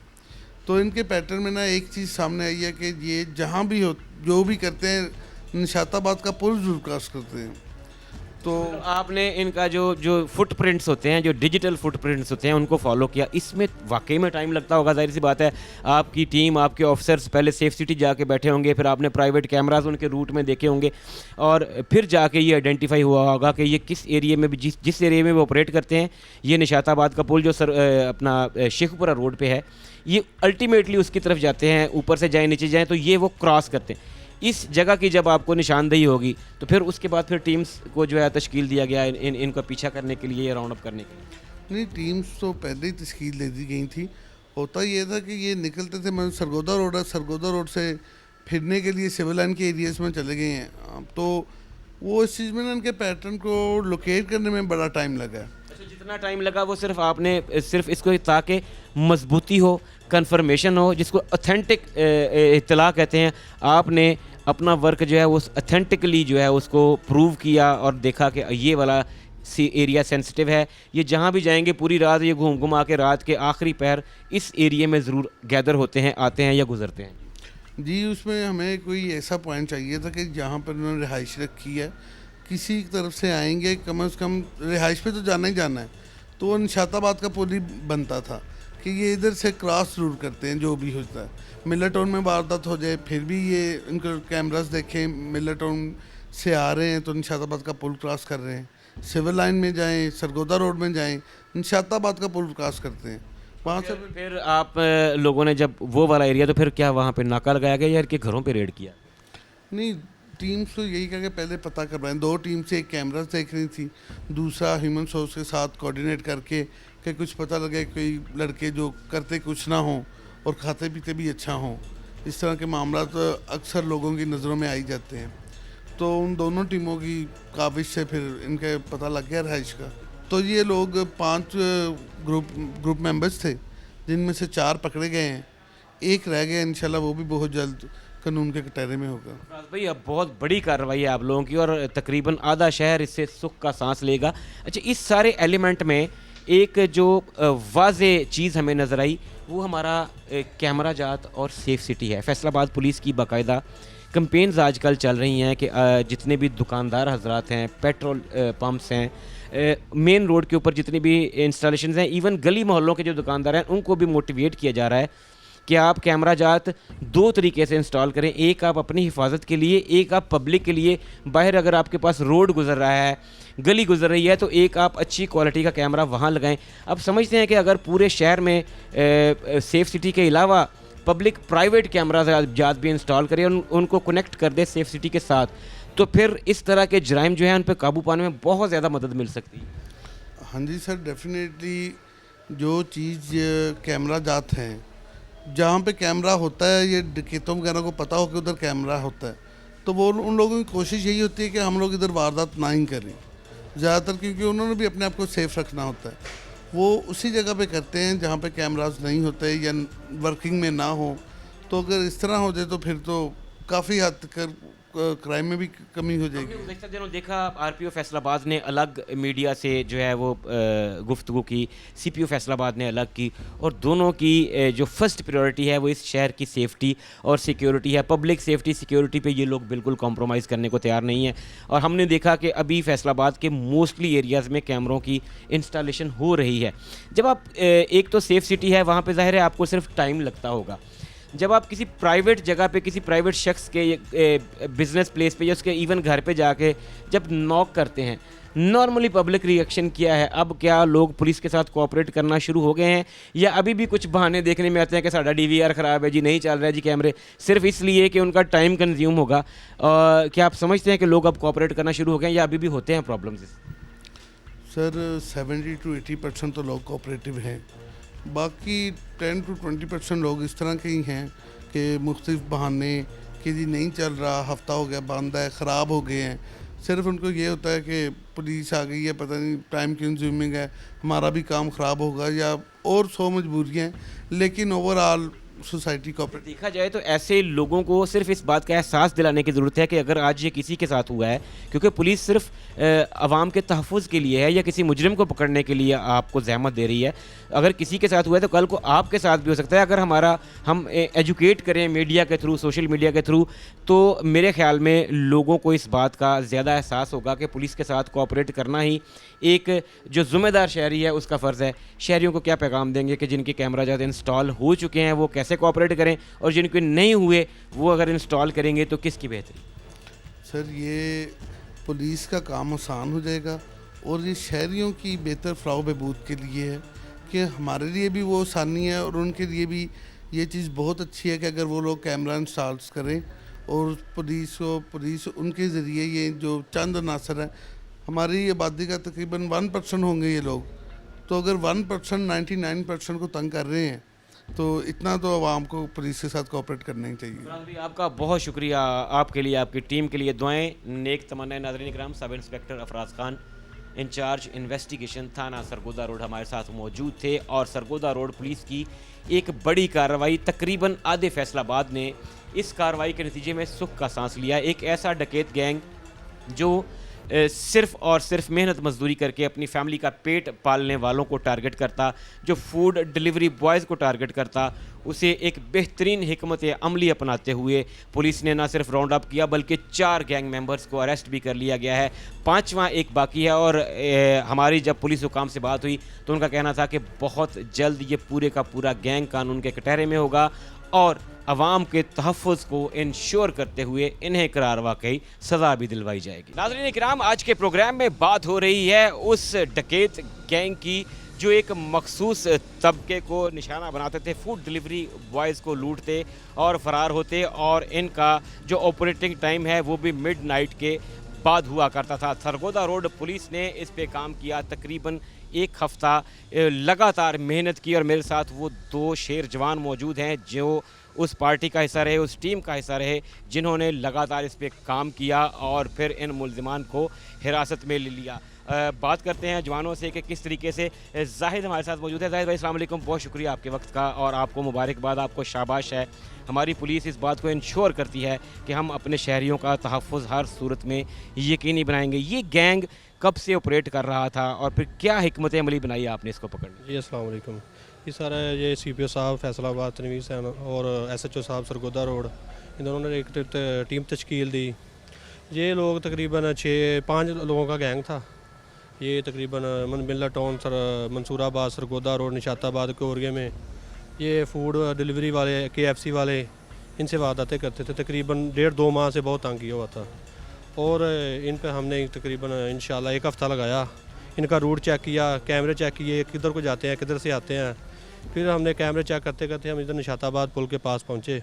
तो इनके पैटर्न में ना एक चीज़ सामने आई है कि ये जहाँ भी हो, जो भी करते हैं, निशाताबाद का पुल जरूर क्रॉस करते हैं। तो आपने इनका जो फुटप्रिंट्स होते हैं, जो डिजिटल फुटप्रिंट्स होते हैं, उनको फॉलो किया। इसमें वाकई में टाइम लगता होगा, जाहिर सी बात है। आपकी टीम, आपके ऑफिसर्स पहले सेफ सिटी जाके बैठे होंगे, फिर आपने प्राइवेट कैमराज उनके रूट में देखे होंगे, और फिर जाके ये आइडेंटिफाई हुआ होगा कि ये किस एरिया में भी, जिस एरिया में वो ऑपरेट करते हैं, ये निशाताबाद का पुल जो अपना शेखपुरा रोड पर है, ये अल्टीमेटली उसकी तरफ जाते हैं, ऊपर से जाएँ नीचे जाएँ तो ये वो क्रॉस करते हैं। इस जगह की जब आपको निशानदेही होगी तो फिर उसके बाद फिर टीम्स को जो है तश्कील दिया गया इनका पीछा करने के लिए, राउंड अप करने के लिए? नहीं, टीम्स तो पहले ही तश्कील दे दी गई थी। होता ये था कि ये निकलते थे, मतलब सरगोदा रोड है, सरगोदा रोड से फिरने के लिए सिविल लाइन के एरियाज़ में चले गए हैं। तो वो इस चीज़ में ना इनके पैटर्न को लोकेट करने में बड़ा टाइम लगा है। अच्छा, जितना टाइम लगा वो सिर्फ इसको ताकि मजबूती हो, कंफर्मेशन हो, जिसको ऑथेंटिक इत्तला कहते हैं, आपने अपना वर्क जो है वो ऑथेंटिकली जो है उसको प्रूव किया और देखा कि ये वाला एरिया सेंसिटिव है। ये जहाँ भी जाएंगे पूरी रात ये घूम घुमा के रात के आखिरी पहर इस एरिया में ज़रूर गैदर होते हैं, आते हैं या गुजरते हैं। जी, उसमें हमें कोई ऐसा पॉइंट चाहिए था कि जहाँ पर उन्होंने रिहाइश रखी है, किसी तरफ से आएंगे, कम से कम रिहाइश पे तो जाना ही जाना है। तो वो निशाताबाद का पुल ही बनता था कि ये इधर से क्रॉस ज़रूर करते हैं, जो भी होता है। मिलर टाउन में वारदात हो जाए, फिर भी ये इनको कैमरास देखें, मिलर टाउन से आ रहे हैं तो निशाताबाद का पुल क्रॉस कर रहे हैं। सिविल लाइन में जाएं, सरगोदा रोड में जाएं, निशाताबाद का पुल क्रॉस करते हैं। वहाँ से फिर आप लोगों ने जब वो वाला एरिया, तो फिर क्या वहाँ पे नाका लगाया गया या इनके घरों पे रेड किया? नहीं, टीम्स तो यही कह के पहले पता कर रहे हैं। 2 टीम से, एक कैमरास देख रही थी, दूसरा ह्यूमन सोर्स के साथ कोऑर्डिनेट करके कि कुछ पता लगे कोई लड़के जो करते कुछ ना हों और खाते पीते भी अच्छा हों। इस तरह के मामला तो अक्सर लोगों की नज़रों में आ ही जाते हैं। तो उन दोनों टीमों की काविश से फिर इनके पता लग गया रहाइश का। तो ये लोग 5 ग्रुप मेंबर्स थे, जिनमें से 4 पकड़े गए हैं, 1 रह गया। इंशाल्लाह वो भी बहुत जल्द कानून के कटहरे में होगा। भाई अब बहुत बड़ी कार्रवाई है आप लोगों की, और तकरीबन आधा शहर इससे सुख का सांस लेगा। अच्छा, इस सारे एलिमेंट में एक जो वाज़े चीज़ हमें नज़र आई वो हमारा कैमरा जात और सेफ सिटी है। फैसलाबाद पुलिस की बाकायदा कंपेन्स आजकल चल रही हैं कि जितने भी दुकानदार हजरात हैं, पेट्रोल पंप्स हैं, मेन रोड के ऊपर जितनी भी इंस्टॉलेशंस हैं, इवन गली मोहल्लों के जो दुकानदार हैं उनको भी मोटिवेट किया जा रहा है कि आप कैमरा जात 2 तरीके से इंस्टॉल करें। एक आप अपनी हिफाजत के लिए, एक आप पब्लिक के लिए। बाहर अगर आपके पास रोड गुजर रहा है, गली गुजर रही है, तो एक आप अच्छी क्वालिटी का कैमरा वहाँ लगाएं। अब समझते हैं कि अगर पूरे शहर में सेफ सिटी के अलावा पब्लिक प्राइवेट कैमरा जात भी इंस्टॉल करें और उनको कनेक्ट कर दे सेफ सिटी के साथ, तो फिर इस तरह के जराइम जो है उन पर काबू पाने में बहुत ज़्यादा मदद मिल सकती है। हाँ जी सर, डेफिनेटली जो चीज़ कैमरा जात हैं, जहाँ पे कैमरा होता है, ये डकैतों वगैरह को पता हो कि उधर कैमरा होता है, तो वो उन लोगों की कोशिश यही होती है कि हम लोग इधर वारदात ना ही करें ज़्यादातर, क्योंकि उन्होंने भी अपने आप को सेफ रखना होता है। वो उसी जगह पे करते हैं जहाँ पे कैमरास नहीं होते या वर्किंग में ना हो, तो अगर इस तरह हो जाए तो फिर तो काफ़ी हद तक क्राइम में भी कमी हो जाएगी। हमने गुज़श्ता दिनों देखा आरपीओ फैसलाबाद ने अलग मीडिया से जो है वो गुफ्तगू की, सीपीओ फैसलाबाद ने अलग की, और दोनों की जो फर्स्ट प्रायोरिटी है वो इस शहर की सेफ्टी और सिक्योरिटी है। पब्लिक सेफ्टी सिक्योरिटी पे ये लोग बिल्कुल कॉम्प्रोमाइज़ करने को तैयार नहीं है। और हमने देखा कि अभी फैसलाबाद के मोस्टली एरियाज़ में कैमरों की इंस्टॉलेशन हो रही है। जब आप एक तो सेफ़ सिटी है, वहाँ पे ज़ाहिर है आपको सिर्फ टाइम लगता होगा। जब आप किसी प्राइवेट जगह पे, किसी प्राइवेट शख्स के बिजनेस प्लेस पे या उसके इवन घर पे जाके जब नॉक करते हैं, नॉर्मली पब्लिक रिएक्शन क्या है? अब क्या लोग पुलिस के साथ कोऑपरेट करना शुरू हो गए हैं, या अभी भी कुछ बहाने देखने में आते हैं कि साਡਾ डीवीआर ख़राब है जी, नहीं चल रहा है जी कैमरे, सिर्फ इसलिए कि उनका टाइम कंज्यूम होगा? क्या आप समझते हैं कि लोग अब कोऑपरेट करना शुरू हो गए हैं, या अभी भी होते हैं प्रॉब्लम्स? सर 70 to 80% तो लोग कोऑपरेटिव हैं, बाकी 10 to 20% लोग इस तरह के ही हैं कि मुख्तलिफ बहाने कि जी नहीं चल रहा, हफ्ता हो गया बंद है, ख़राब हो गए हैं। सिर्फ उनको ये होता है कि पुलिस आ गई है, पता नहीं टाइम कंज्यूमिंग है, हमारा भी काम ख़राब होगा, या और 100 मजबूरियाँ हैं, लेकिन ओवरऑल सोसाइटी कोऑपरेट। देखा जाए तो ऐसे लोगों को सिर्फ इस बात का एहसास दिलाने की ज़रूरत है कि अगर आज ये किसी के साथ हुआ है, क्योंकि पुलिस सिर्फ आवाम के तहफ़्फ़ुज़ के लिए है या किसी मुजरिम को पकड़ने के लिए आपको ज़हमत दे रही है। अगर किसी के साथ हुआ है तो कल को आपके साथ भी हो सकता है। अगर हम एजुकेट करें मीडिया के थ्रू, सोशल मीडिया के थ्रू, तो मेरे ख़्याल में लोगों को इस बात का ज़्यादा एहसास होगा कि पुलिस के साथ कोऑपरेट करना ही एक जो ज़िम्मेदार शहरी है उसका फ़र्ज़ है। शहरियों को क्या पैगाम देंगे कि जिनके कैमरा ज़्यादा इंस्टॉल हो चुके हैं वो कैसे कोऑपरेट करें, और जिनके नहीं हुए वो अगर इंस्टॉल करेंगे तो किसकी बेहतरी? सर ये पुलिस का काम आसान हो जाएगा, और ये शहरियों की बेहतर फ़लाह बहबूद के लिए है कि हमारे लिए भी वो आसानी है, और उनके लिए भी ये चीज़ बहुत अच्छी है कि अगर वो लोग कैमरा इंस्टॉल करें, और पुलिस उनके ज़रिए ये जो चंद अनासर हैं, हमारी आबादी का तकरीबन 1% होंगे ये लोग, तो अगर 1% 99% को तंग कर रहे हैं तो इतना तो आवाम को पुलिस के साथ कोऑपरेट करना ही चाहिए। इमरान भाई आपका बहुत शुक्रिया, आपके लिए, आपकी टीम के लिए दुआएं, नेक तमन्नाएं। नाज़रीन इकराम, सब inspector Afraz Khan, incharge investigation थाना सरगोदा रोड हमारे साथ मौजूद थे, और सरगोदा रोड पुलिस की एक बड़ी कार्रवाई, तकरीबन आधे फैसलाबाद ने इस कार्रवाई के नतीजे में सुख का सांस लिया। एक ऐसा डकैत गैंग जो सिर्फ़ और सिर्फ मेहनत मजदूरी करके अपनी फैमिली का पेट पालने वालों को टारगेट करता, जो फूड डिलीवरी बॉयज़ को टारगेट करता, उसे एक बेहतरीन हिकमत अमली अपनाते हुए पुलिस ने ना सिर्फ राउंड अप किया बल्कि 4 गैंग मेंबर्स को अरेस्ट भी कर लिया गया है। 5वां एक बाकी है, और हमारी जब पुलिस हुकाम से बात हुई तो उनका कहना था कि बहुत जल्द ये पूरे का पूरा गैंग कानून के कटहरे में होगा, और अवाम के तहफ़्फ़ुज़ को इंश्योर करते हुए इन्हें करार वाकई सज़ा भी दिलवाई जाएगी। नाज़रीन इकराम, आज के प्रोग्राम में बात हो रही है उस डकैत गैंग की जो एक मखसूस तबके को निशाना बनाते थे, फूड डिलीवरी बॉयज़ को लूटते और फ़रार होते, और इनका जो ऑपरेटिंग टाइम है वो भी मिडनाइट के बाद हुआ करता था। सरगोदा रोड पुलिस ने इस पे काम किया, तकरीबन 1 हफ़्ता लगातार मेहनत की, और मेरे साथ वो 2 शेर जवान मौजूद हैं जो उस पार्टी का हिस्सा रहे, उस टीम का हिस्सा रहे, जिन्होंने लगातार इस पे काम किया और फिर इन मुल्ज़िमान को हिरासत में ले लिया। बात करते हैं जवानों से कि किस तरीके से। जाहिद हमारे साथ मौजूद है। जाहिद भाई, अस्सलाम वालेकुम, बहुत शुक्रिया आपके वक्त का, और आपको मुबारकबाद, आपको शाबाश है। हमारी पुलिस इस बात को इंश्योर करती है कि हम अपने शहरियों का तहफ़्फ़ुज़ हर सूरत में यकीनी बनाएंगे। ये गैंग कब से ऑपरेट कर रहा था, और फिर क्या हिकमत अमली बनाई आपने इसको पकड़ने? जी अस्सलाम वालेकुम। ये सारा ये सीपीओ साहब फैसलाबाद तनवीर सैन और एसएचओ साहब सरगोदा रोड, इन दोनों ने एक टीम तश्कील दी। ये लोग तकरीबन 5 लोगों का गैंग था। ये तकरीबन मिल्ला टाउन, मंसूराबाद, सरगोदा रोड, निशाताबाद, कोरिया में ये फूड डिलीवरी वाले, KFC वाले, इनसे वारदातें करते थे। तकरीबन 1.5-2 माह से बहुत तंग किया हुआ था, और इन पर हमने तकरीबन इंशाल्लाह 1 हफ़्ता लगाया। इनका रूट चेक किया, कैमरे चेक किए, किधर को जाते हैं, किधर से आते हैं। फिर हमने कैमरे चेक करते करते हम इधर निशाताबाद पुल के पास पहुँचे।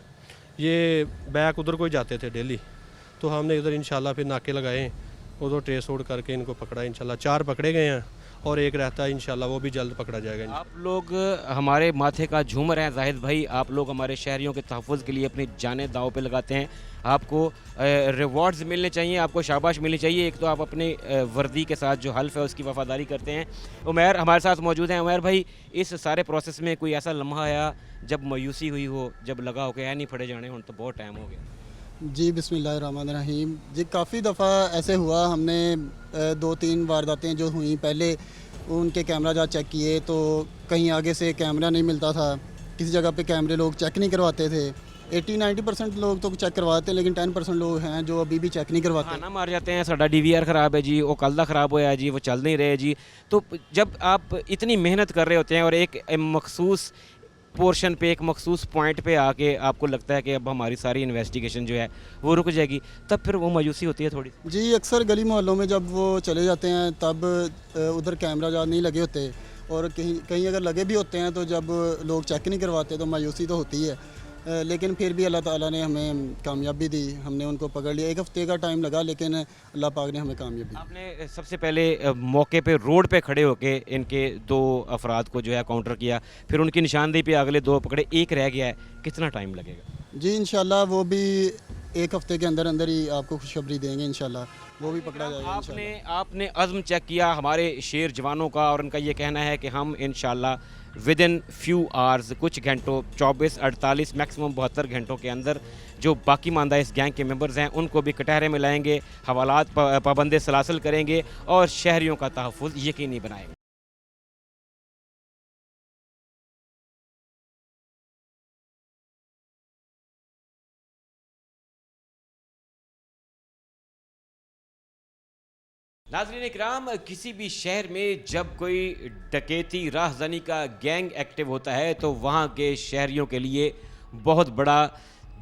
ये बैक उधर को ही जाते थे डेली, तो हमने इधर इंशाल्लाह फिर नाके लगाए, उधर ट्रेस आउट करके इनको पकड़ा। इंशाल्लाह 4 पकड़े गए हैं, और एक रहता है, इंशाल्लाह वो भी जल्द पकड़ा जाएगा। आप लोग हमारे माथे का झूमर हैं जाहिद भाई, आप लोग हमारे शहरियों के तहफ़्फ़ुज़ के लिए अपनी जानें दाव पे लगाते हैं। आपको रिवॉर्ड्स मिलने चाहिए, आपको शाबाश मिलनी चाहिए। एक तो आप अपने वर्दी के साथ जो हल्फ है उसकी वफादारी करते हैं। उमैर हमारे साथ मौजूद हैं। उमैर भाई, इस सारे प्रोसेस में कोई ऐसा लम्हा आया जब मायूसी हुई हो, जब लगा हो कि नहीं फड़े जाने हुण तो बहुत टाइम हो गया? जी बिस्मिल्लाहिर्रहमानिर्रहीम। जी काफ़ी दफ़ा ऐसे हुआ, हमने 2-3 वारदातें जो हुई पहले उनके कैमरा जा चेक किए तो कहीं आगे से कैमरा नहीं मिलता था, किसी जगह पे कैमरे लोग चेक नहीं करवाते थे। 80-90% लोग तो चेक करवाते हैं, लेकिन 10% लोग हैं जो अभी भी चेक नहीं करवाते। ना मार जाते हैं, साडा DVR ख़राब है जी, वो कल दा ख़राब होया जी, वो चल नहीं रहे जी। तो जब आप इतनी मेहनत कर रहे होते हैं और एक मखसूस पोर्शन पे, एक मखसूस पॉइंट पे आके आपको लगता है कि अब हमारी सारी इन्वेस्टिगेशन जो है वो रुक जाएगी, तब फिर वो मायूसी होती है थोड़ी? जी अक्सर गली मोहल्लों में जब वो चले जाते हैं तब उधर कैमरा जा नहीं लगे होते, और कहीं कहीं अगर लगे भी होते हैं तो जब लोग चेक नहीं करवाते तो मायूसी तो होती है। लेकिन फिर भी अल्लाह ताला ने हमें कामयाबी दी, हमने उनको पकड़ लिया। 1 हफ़्ते का टाइम लगा लेकिन अल्लाह पाक ने हमें कामयाबी दी। आपने सबसे पहले मौके पे रोड पे खड़े होके इनके 2 अफराद को जो है काउंटर किया, फिर उनकी निशानदेही पे अगले 2 पकड़े, एक रह गया है, कितना टाइम लगेगा? जी इंशाल्लाह वो भी 1 हफ़्ते के अंदर अंदर ही आपको खुशखबरी देंगे, इंशाल्लाह वो भी पकड़ा जाएगा। आपने अज़्म चेक किया हमारे शेर जवानों का, और उनका ये कहना है कि हम इंशाल्लाह विद इन फ्यू आवर्स, कुछ घंटों, 24-48 मैक्सिमम 72 घंटों के अंदर जो बाकी मानदा इस गैंग के मेंबर्स हैं उनको भी कटहरे में लाएंगे, हवालात पाबंद सलासल करेंगे और शहरियों का तहफ़्फ़ुज़ यकीनी बनाएंगे। नाज़रीन इकराम, किसी भी शहर में जब कोई डकैती राहज़नी का गैंग एक्टिव होता है तो वहाँ के शहरियों के लिए बहुत बड़ा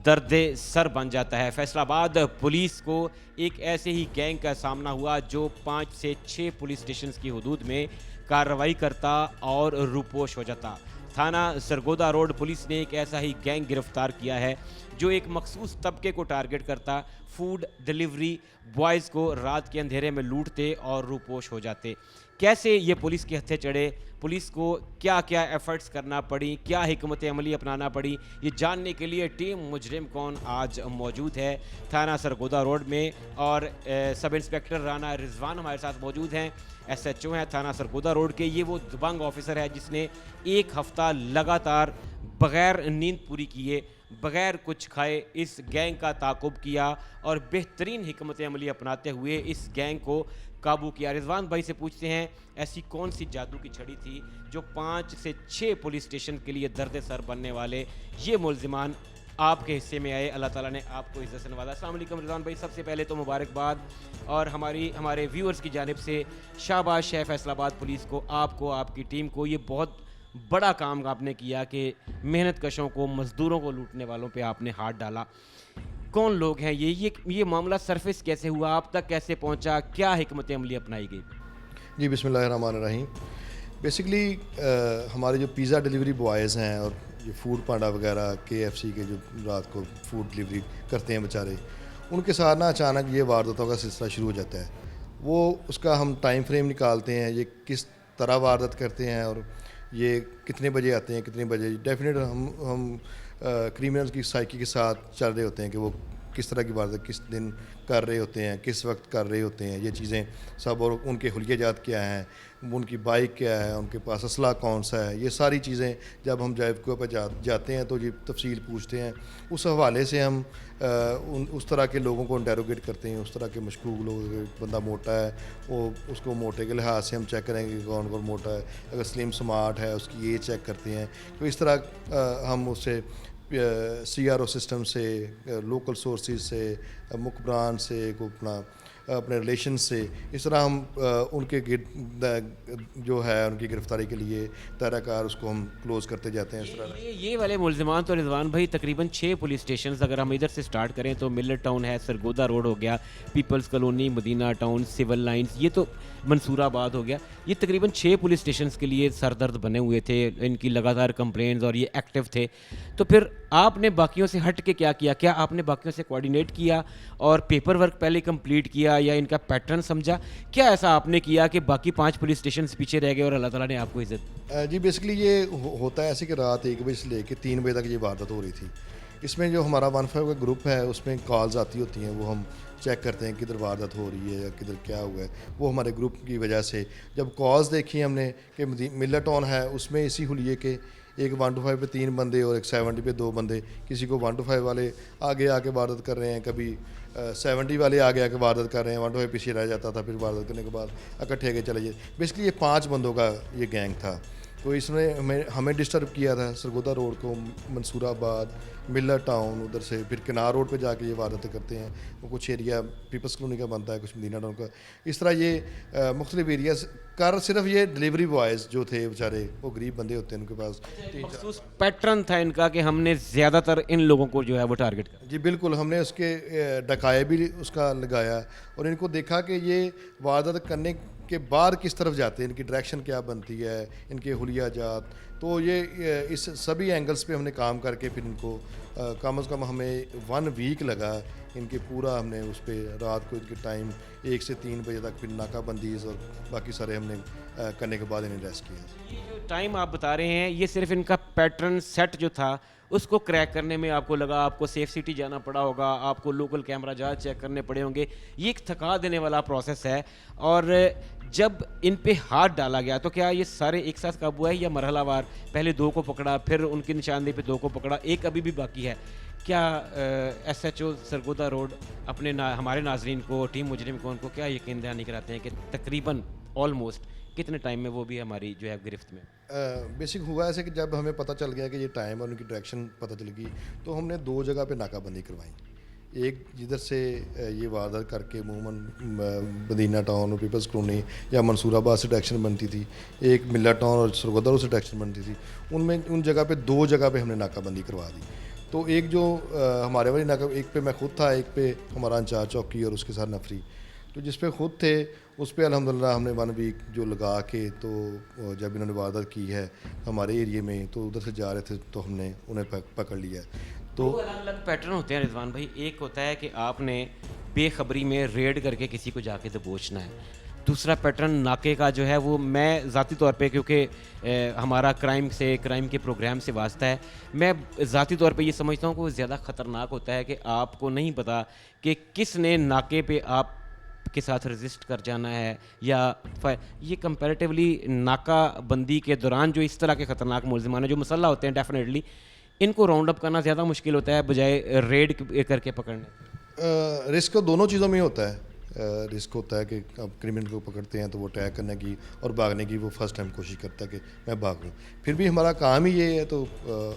दर्द सर बन जाता है। फैसलाबाद पुलिस को एक ऐसे ही गैंग का सामना हुआ जो 5 से 6 पुलिस स्टेशन की हदूद में कार्रवाई करता और रूपोश हो जाता। थाना सरगोदा रोड पुलिस ने एक ऐसा ही गैंग गिरफ्तार किया है जो एक मखसूस तबके को टारगेट करता, फूड डिलीवरी बॉयज़ को रात के अंधेरे में लूटते और रूपोश हो जाते। कैसे ये पुलिस के हत्थे चढ़े, पुलिस को क्या क्या एफर्ट्स करना पड़ी, क्या हिकमत अमली अपनाना पड़ी, ये जानने के लिए टीम मुजरिम कौन आज मौजूद है थाना सरगोदा रोड में, और सब इंस्पेक्टर राना रिजवान हमारे साथ मौजूद हैं, SHO हैं थाना सरगोदा रोड के। ये वो दबंग ऑफिसर है जिसने 1 हफ़्ता लगातार बग़ैर नींद पूरी किए, बग़ैर कुछ खाए इस गैंग का ताक़ुब किया और बेहतरीन हिकमत अमली अपनाते हुए इस गैंग को काबू किया। रिजवान भाई से पूछते हैं ऐसी कौन सी जादू की छड़ी थी जो 5 से 6 पुलिस स्टेशन के लिए दर्द सर बनने वाले ये मुलजिमान आपके हिस्से में आए। अल्लाह ताला ने आपको इज़्ज़त से नवाज़ा। अस्सलाम वालेकुम रिजवान भाई, सबसे पहले तो मुबारकबाद और हमारे व्यूअर्स की जानिब से शाबाश है फैसलाबाद पुलिस को, आपको, आपकी टीम को। ये बहुत बड़ा काम आपने किया कि मेहनत कशों को, मज़दूरों को लूटने वालों पे आपने हाथ डाला। कौन लोग हैं ये मामला सरफेस कैसे हुआ, आप तक कैसे पहुंचा, क्या हिकमत अमली अपनाई गई? जी बिस्मिल्लाहिर्रहमानिर्रहीम। बेसिकली हमारे जो पिज़्ज़ा डिलीवरी बॉयज़ हैं और जो फूड पांडा वगैरह KFC के जो रात को फूड डिलीवरी करते हैं बेचारे, उनके साथ ना अचानक ये वारदातों का सिलसिला शुरू हो जाता है। वो उसका हम टाइम फ्रेम निकालते हैं, ये किस तरह वारदात करते हैं और ये कितने बजे आते हैं, कितने बजे। डेफिनेट हम क्रिमिनल की साइकी के साथ चल रहे होते हैं कि वो किस तरह की वारदात किस दिन कर रहे होते हैं, किस वक्त कर रहे होते हैं, ये चीज़ें सब, और उनके हुलियाजात क्या हैं, उनकी बाइक क्या है, उनके पास असला कौन सा है, ये सारी चीज़ें जब हम जैवको पर जाते हैं तो ये तफसील पूछते हैं। उस हवाले से हम उस तरह के लोगों को इंटेरोगेट करते हैं, उस तरह के मशकूक लोग। बंदा मोटा है, वो उसको मोटे के लिहाज से हम चेक करेंगे कौन कौन मोटा है, अगर स्लिम स्मार्ट है उसकी एज चेक करते हैं। तो इस तरह हम उससे CRO सिस्टम से, लोकल सोर्सेज से, मुखबरान से, को अपने रिलेशन से, इस तरह हम उनके जो है उनकी गिरफ्तारी के लिए तैराकार उसको हम क्लोज़ करते जाते हैं। इस तरह ये वाले मुलजिमान तो रिजवान भाई तकरीबन 6 पुलिस स्टेशन, अगर हम इधर से स्टार्ट करें तो मिलर टाउन है, सरगोदा रोड हो गया, people's colony, Madina town, civil lines, ये तो मंसूराबाद हो गया, ये तकरीबन 6 पुलिस स्टेशन के लिए सरदर्द बने हुए थे, इनकी लगातार कंप्लेंट्स और ये एक्टिव थे। तो फिर आपने बाकियों से हट के क्या किया? क्या आपने बाकियों से कोऑर्डिनेट किया और पेपर वर्क पहले कंप्लीट किया, या इनका पैटर्न समझा? क्या ऐसा आपने किया कि बाकी 5 पुलिस स्टेशन पीछे रह गए और अल्लाह ताला ने आपको इज़्ज़त? जी बेसिकली ये होता है ऐसे कि रात 1 बजे से लेकर 3 बजे तक ये वारदात हो रही थी। इसमें जो हमारा 15 का ग्रुप है उसमें कॉल्स आती होती हैं, वो हम चेक करते हैं किधर वारदात हो रही है या किधर क्या हुआ है। वो हमारे ग्रुप की वजह से जब कॉल्स देखी हमने कि मिल्ला टाउन है, उसमें इसी हुलिये के एक 125 पे 3 बंदे और एक 70 पे 2 बंदे, किसी को 125 वाले आगे आके वारदात कर रहे हैं, कभी 70 वाले आगे आके वारदात कर रहे हैं, 125 पीछे रह जाता था, फिर वारदात करने के बाद इकट्ठे आके चले जाए। बेसिकली ये 5 बंदों का ये गैंग था। तो इसने हमें डिस्टर्ब किया था सरगोदा रोड को, मंसूराबाद, मिल्ला टाउन, उधर से फिर किनार रोड पे जाके ये वारदातें करते हैं। वो कुछ एरिया पीपल्स कॉलोनी का बनता है, कुछ मदीना टाउन का। इस तरह ये मुख्तलिफ एरिया कर सिर्फ ये डिलीवरी बॉयज़ जो थे बेचारे, वो गरीब बंदे होते हैं, उनके पास मखसूस पैटर्न था इनका कि हमने ज़्यादातर इन लोगों को जो है वो टारगेट किया। जी बिल्कुल, हमने उसके डकाए भी उसका लगाया और इनको देखा कि ये वारदात करने के बाद किस तरफ जाते हैं, इनकी डायरेक्शन क्या बनती है, इनके हुलिया जात। तो ये इस सभी एंगल्स पे हमने काम करके फिर इनको कम से कम हमें 1 वीक लगा इनके पूरा हमने उस पर रात को इनके टाइम 1 से 3 बजे तक फिर नाकाबंदी और बाकी सारे हमने करने के बाद इन्हें अरेस्ट किया। ये जो टाइम आप बता रहे हैं ये सिर्फ इनका पैटर्न सेट जो था उसको क्रैक करने में आपको लगा, आपको सेफ सिटी जाना पड़ा होगा, आपको लोकल कैमरा जहाज चेक करने पड़े होंगे। ये एक थका देने वाला प्रोसेस है। और जब इन पे हाथ डाला गया तो क्या ये सारे एक साथ काबू है या मरहलावार, पहले 2 को पकड़ा, फिर उनकी निशानदेही पे 2 को पकड़ा, एक अभी भी बाकी है? क्या SHO सरगोदा रोड अपने हमारे नाजरीन को, टीम मुजरिम को, उनको क्या यकीन दहानी कराते हैं कि तकरीबन ऑलमोस्ट कितने टाइम में वो भी हमारी जो है गिरफ्त में? बेसिक हुआ ऐसे कि जब हमें पता चल गया कि ये टाइम और उनकी डायरेक्शन पता चल गई तो हमने 2 जगह पे नाकाबंदी करवाई। एक जिधर से ये वारदात करके अमूमन मदीना टाउन और पीपल्स कॉलोनी या मंसूराबाद से डायरेक्शन बनती थी, एक मिल्ला टाउन और सरगोदा रोड से डायरेक्शन बनती थी। उन जगह पे 2 जगह पे हमने नाकाबंदी करवा दी। तो एक जो हमारे वाली नाका, एक पे मैं खुद था, एक पे हमारा इंचार्ज चौकी और उसके साथ नफरी। तो जिस पे खुद थे उस पे अल्हम्दुलिल्लाह हमने 1 वीक जो लगा के, तो जब इन्होंने वारदात की है हमारे एरिया में तो उधर से जा रहे थे तो हमने उन्हें पकड़ लिया। तो अलग अलग पैटर्न होते हैं रिजवान भाई। एक होता है कि आपने बेखबरी में रेड करके किसी को जाके दबोचना है। दूसरा पैटर्न नाके का जो है वो मैं ज़ाती तौर पे, क्योंकि हमारा क्राइम के प्रोग्राम से वास्ता है, मैं ज़ाती तौर पे ये समझता हूँ कि वो ज़्यादा ख़तरनाक होता है कि आपको नहीं पता कि किसने नाके पे आप के साथ रजिस्ट कर जाना है या ये कंपैरेटिवली नाकाबंदी के दौरान जो इस तरह के ख़तरनाक मुलज़िमान जो मुसल्ला होते हैं, डेफिनेटली इनको राउंड अप करना ज़्यादा मुश्किल होता है बजाय रेड करके पकड़ने। रिस्क दोनों चीज़ों में होता है। रिस्क होता है कि अब क्रिमिनल को पकड़ते हैं तो वो अटैक करने की और भागने की वो फर्स्ट टाइम कोशिश करता है कि मैं भागूं। फिर भी हमारा काम ही ये है, तो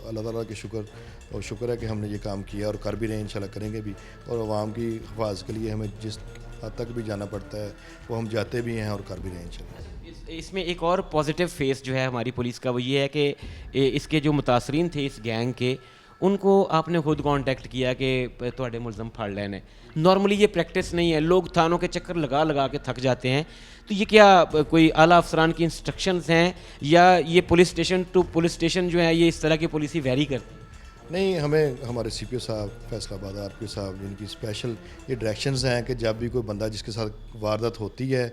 अल्लाह ताला के शुक्र है कि हमने ये काम किया और कर भी रहे हैं, इंशाल्लाह करेंगे भी। और आवाम की हिफाजत के लिए हमें जिस हद तक भी जाना पड़ता है वो हम जाते भी हैं और कर भी रहे हैं इंशाल्लाह। इसमें एक और पॉजिटिव फेस जो है हमारी पुलिस का वो ये है कि इसके जो मुतासरीन थे इस गैंग के, उनको आपने खुद कांटेक्ट किया कि थोड़े मुलज़म फड़ लेने। नॉर्मली ये प्रैक्टिस नहीं है, लोग थानों के चक्कर लगा लगा के थक जाते हैं। तो ये क्या कोई आला अफसरान की इंस्ट्रक्शंस हैं या ये police station to police station जो है ये इस तरह की पॉलिसी वेरी करती है? नहीं, हमें हमारे CPO साहब फैसलाबाद RPO साहब इनकी स्पेशल ये डायरेक्शंस हैं कि जब भी कोई बंदा जिसके साथ वारदात होती है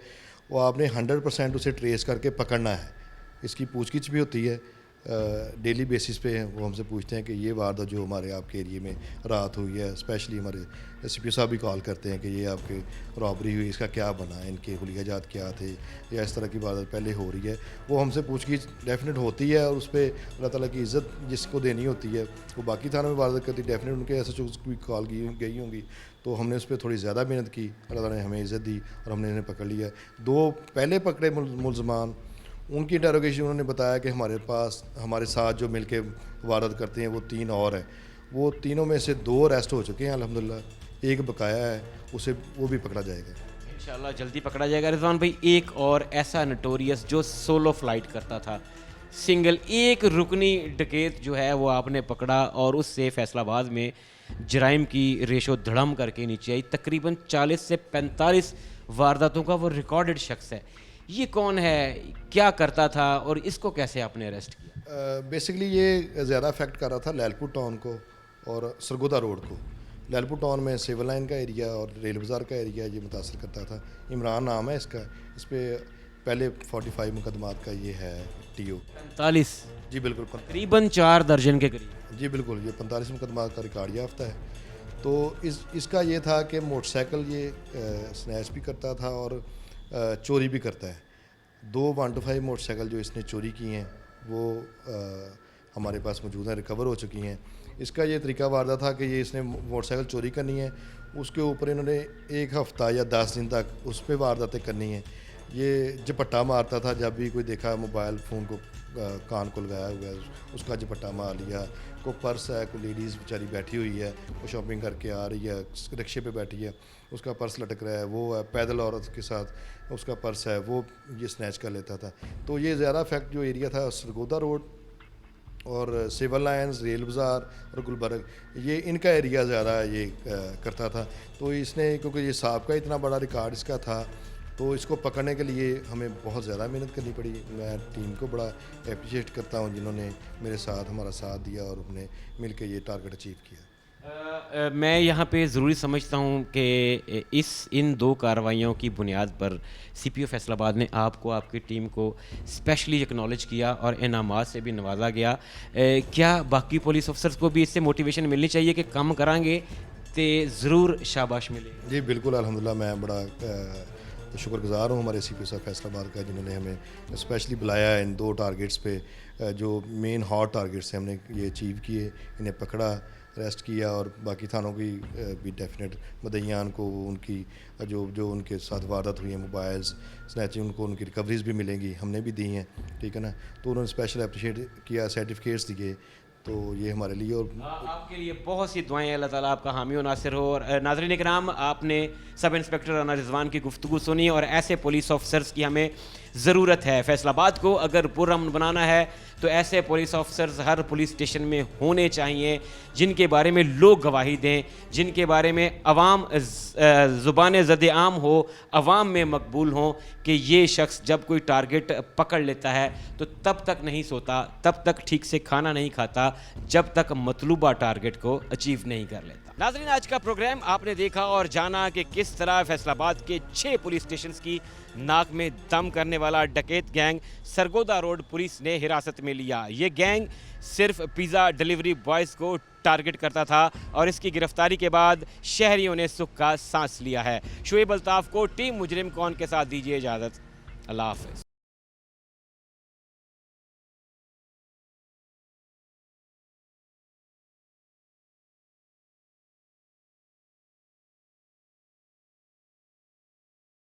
वो आपने 100% उसे ट्रेस करके पकड़ना है। इसकी पूछगिछ भी होती है डेली बेसिस पे। वो हमसे पूछते हैं कि ये वारदात जो हमारे आपके एरिया में रात हुई है, स्पेशली हमारे CPO साहब भी कॉल करते हैं कि ये आपके रॉबरी हुई, इसका क्या बना, इनके हुलियाजात क्या थे या इस तरह की वारदात पहले हो रही है। वो हमसे पूछगिछ डेफिनेट होती है और उस पर अल्लाह ताला की इज़्ज़त जिसको देनी होती है वो बाकी थानों में वारदात करती है, डेफिनेट उनके SHO की कॉल गई होंगी। तो हमने उस पर थोड़ी ज़्यादा मेहनत की, अल्लाह ताला ने हमें इज़्ज़त दी और हमने इन्हें पकड़ लिया। 2 पहले पकड़े मुलज़मान, उनकी इंटरोगेशन उन्होंने बताया कि हमारे पास हमारे साथ जो मिलके वारदात करते हैं वो 3 और हैं। वो तीनों में से 2 अरेस्ट हो चुके हैं अल्हम्दुलिल्लाह, एक बकाया है, उसे वो भी पकड़ा जाएगा इंशाल्लाह, जल्दी पकड़ा जाएगा। रिजवान भाई, एक और ऐसा नटोरियस जो सोलो फ्लाइट करता था, सिंगल एक रुकनी डकैत जो है वो आपने पकड़ा और उससे फैसलाबाद में जराइम की रेशो धड़म करके नीचे आई। तकरीबन 40 से 45 वारदातों का वो रिकॉर्डेड शख्स है। ये कौन है, क्या करता था और इसको कैसे आपने अरेस्ट किया? बेसिकली ये ज़्यादा अफेक्ट कर रहा था लैलपुर टाउन को और सरगोदा रोड को। लैलपुर टाउन में सिविल लाइन का एरिया और रेल बाज़ार का एरिया ये मुतासर करता था। इमरान नाम है इसका, इस पर पहले 45 मुकदमात का ये है TO। 45 जी बिल्कुल, तकरीबन 4 दर्जन के करीब। जी बिल्कुल, ये 45 मुकदमात का रिकॉर्ड याफ्ता है। तो इसका ये था कि मोटरसाइकिल ये स्नैच भी करता था और चोरी भी करता है। 2 125 मोटरसाइकिल जो इसने चोरी की हैं वो हमारे पास मौजूद हैं, रिकवर हो चुकी हैं। इसका ये तरीका वारदा था कि ये इसने मोटरसाइकिल चोरी करनी है, उसके ऊपर इन्होंने 1 हफ़्ता या 10 दिन तक उस पर वारदातें करनी हैं। ये झपट्टा मारता था, जब भी कोई देखा मोबाइल फ़ोन को कान को लगाया हुआ है उसका झपट्टा मार लिया। कोई पर्स है, कोई लेडीज़ बेचारी बैठी हुई है, वो शॉपिंग करके आ रही है, रिक्शे पे बैठी है, उसका पर्स लटक रहा है, वो है पैदल औरत के साथ उसका पर्स है, वो ये स्नैच कर लेता था। तो ये ज़्यादा इफेक्ट जो एरिया था सरगोदा रोड और सिविल लाइन्स, रेल बाज़ार और गुलबर्ग, ये इनका एरिया ज़्यादा ये करता था। तो इसने, क्योंकि ये सांप का इतना बड़ा रिकॉर्ड इसका था, तो इसको पकड़ने के लिए हमें बहुत ज़्यादा मेहनत करनी पड़ी। मैं टीम को बड़ा अप्रिशिएट करता हूँ जिन्होंने मेरे साथ हमारा साथ दिया और हमने मिल के ये टारगेट अचीव किया। मैं यहाँ पे ज़रूरी समझता हूँ कि इन 2 कार्रवाइयों की बुनियाद पर CPO फैसलाबाद ने आपको, आपकी टीम को स्पेशली एक्नॉलेज किया और इनामात से भी नवाजा गया। क्या बाकी पुलिस अफसर्स को भी इससे मोटिवेशन मिलनी चाहिए कि कम करांगे तो ज़रूर शाबाश मिलेगी? जी बिल्कुल, अल्हम्दुलिल्लाह मैं बड़ा शुक्रगुज़ार हूँ हमारे CPO साहब फैसलाबाद का, जिन्होंने हमें स्पेशली बुलाया इन 2 टारगेट्स पे, जो मेन हॉट टारगेट्स हैं हमने ये अचीव किए, इन्हें पकड़ा, अरेस्ट किया और बाकी थानों की भी डेफिनेट मदईयान को उनकी जो उनके साथ वारदात हुई है, मोबाइल्स स्नैचिंग, उनको उनकी रिकवरीज भी मिलेंगी, हमने भी दी हैं, ठीक है ना। तो उन्होंने स्पेशल अप्रिशिएट किया, सर्टिफिकेट्स दिए, तो ये हमारे लिए और आपके लिए बहुत सी दुआएं, अल्लाह ताला आपका हामी और नासिर हो। और नाज़रीन इकराम, आपने सब इंस्पेक्टर राना रिजवान की गुफ्तगू सुनी और ऐसे पुलिस ऑफिसर्स की हमें ज़रूरत है। फैसलाबाद को अगर पुरअमन बनाना है तो ऐसे पुलिस ऑफिसर्स हर पुलिस स्टेशन में होने चाहिए, जिनके बारे में लोग गवाही दें, जिनके बारे में अवाम ज़ुबान ज़द आम हो, अवाम में मकबूल हो कि ये शख्स जब कोई टारगेट पकड़ लेता है तो तब तक नहीं सोता, तब तक ठीक से खाना नहीं खाता, जब तक मतलूबा टारगेट को अचीव नहीं कर लेता। नाज़रीन, आज का प्रोग्राम आपने देखा और जाना कि किस तरह फैसलाबाद के 6 पुलिस स्टेशन की नाक में दम करने वाला डकैत गैंग सरगोदा रोड पुलिस ने हिरासत में लिया। ये गैंग सिर्फ पिज़्ज़ा डिलीवरी बॉयज़ को टारगेट करता था और इसकी गिरफ्तारी के बाद शहरियों ने सुख का सांस लिया है। शुएब अल्ताफ़ को टीम मुजरिम कौन के साथ दीजिए इजाज़त। अल्लाह हाफ़िज़।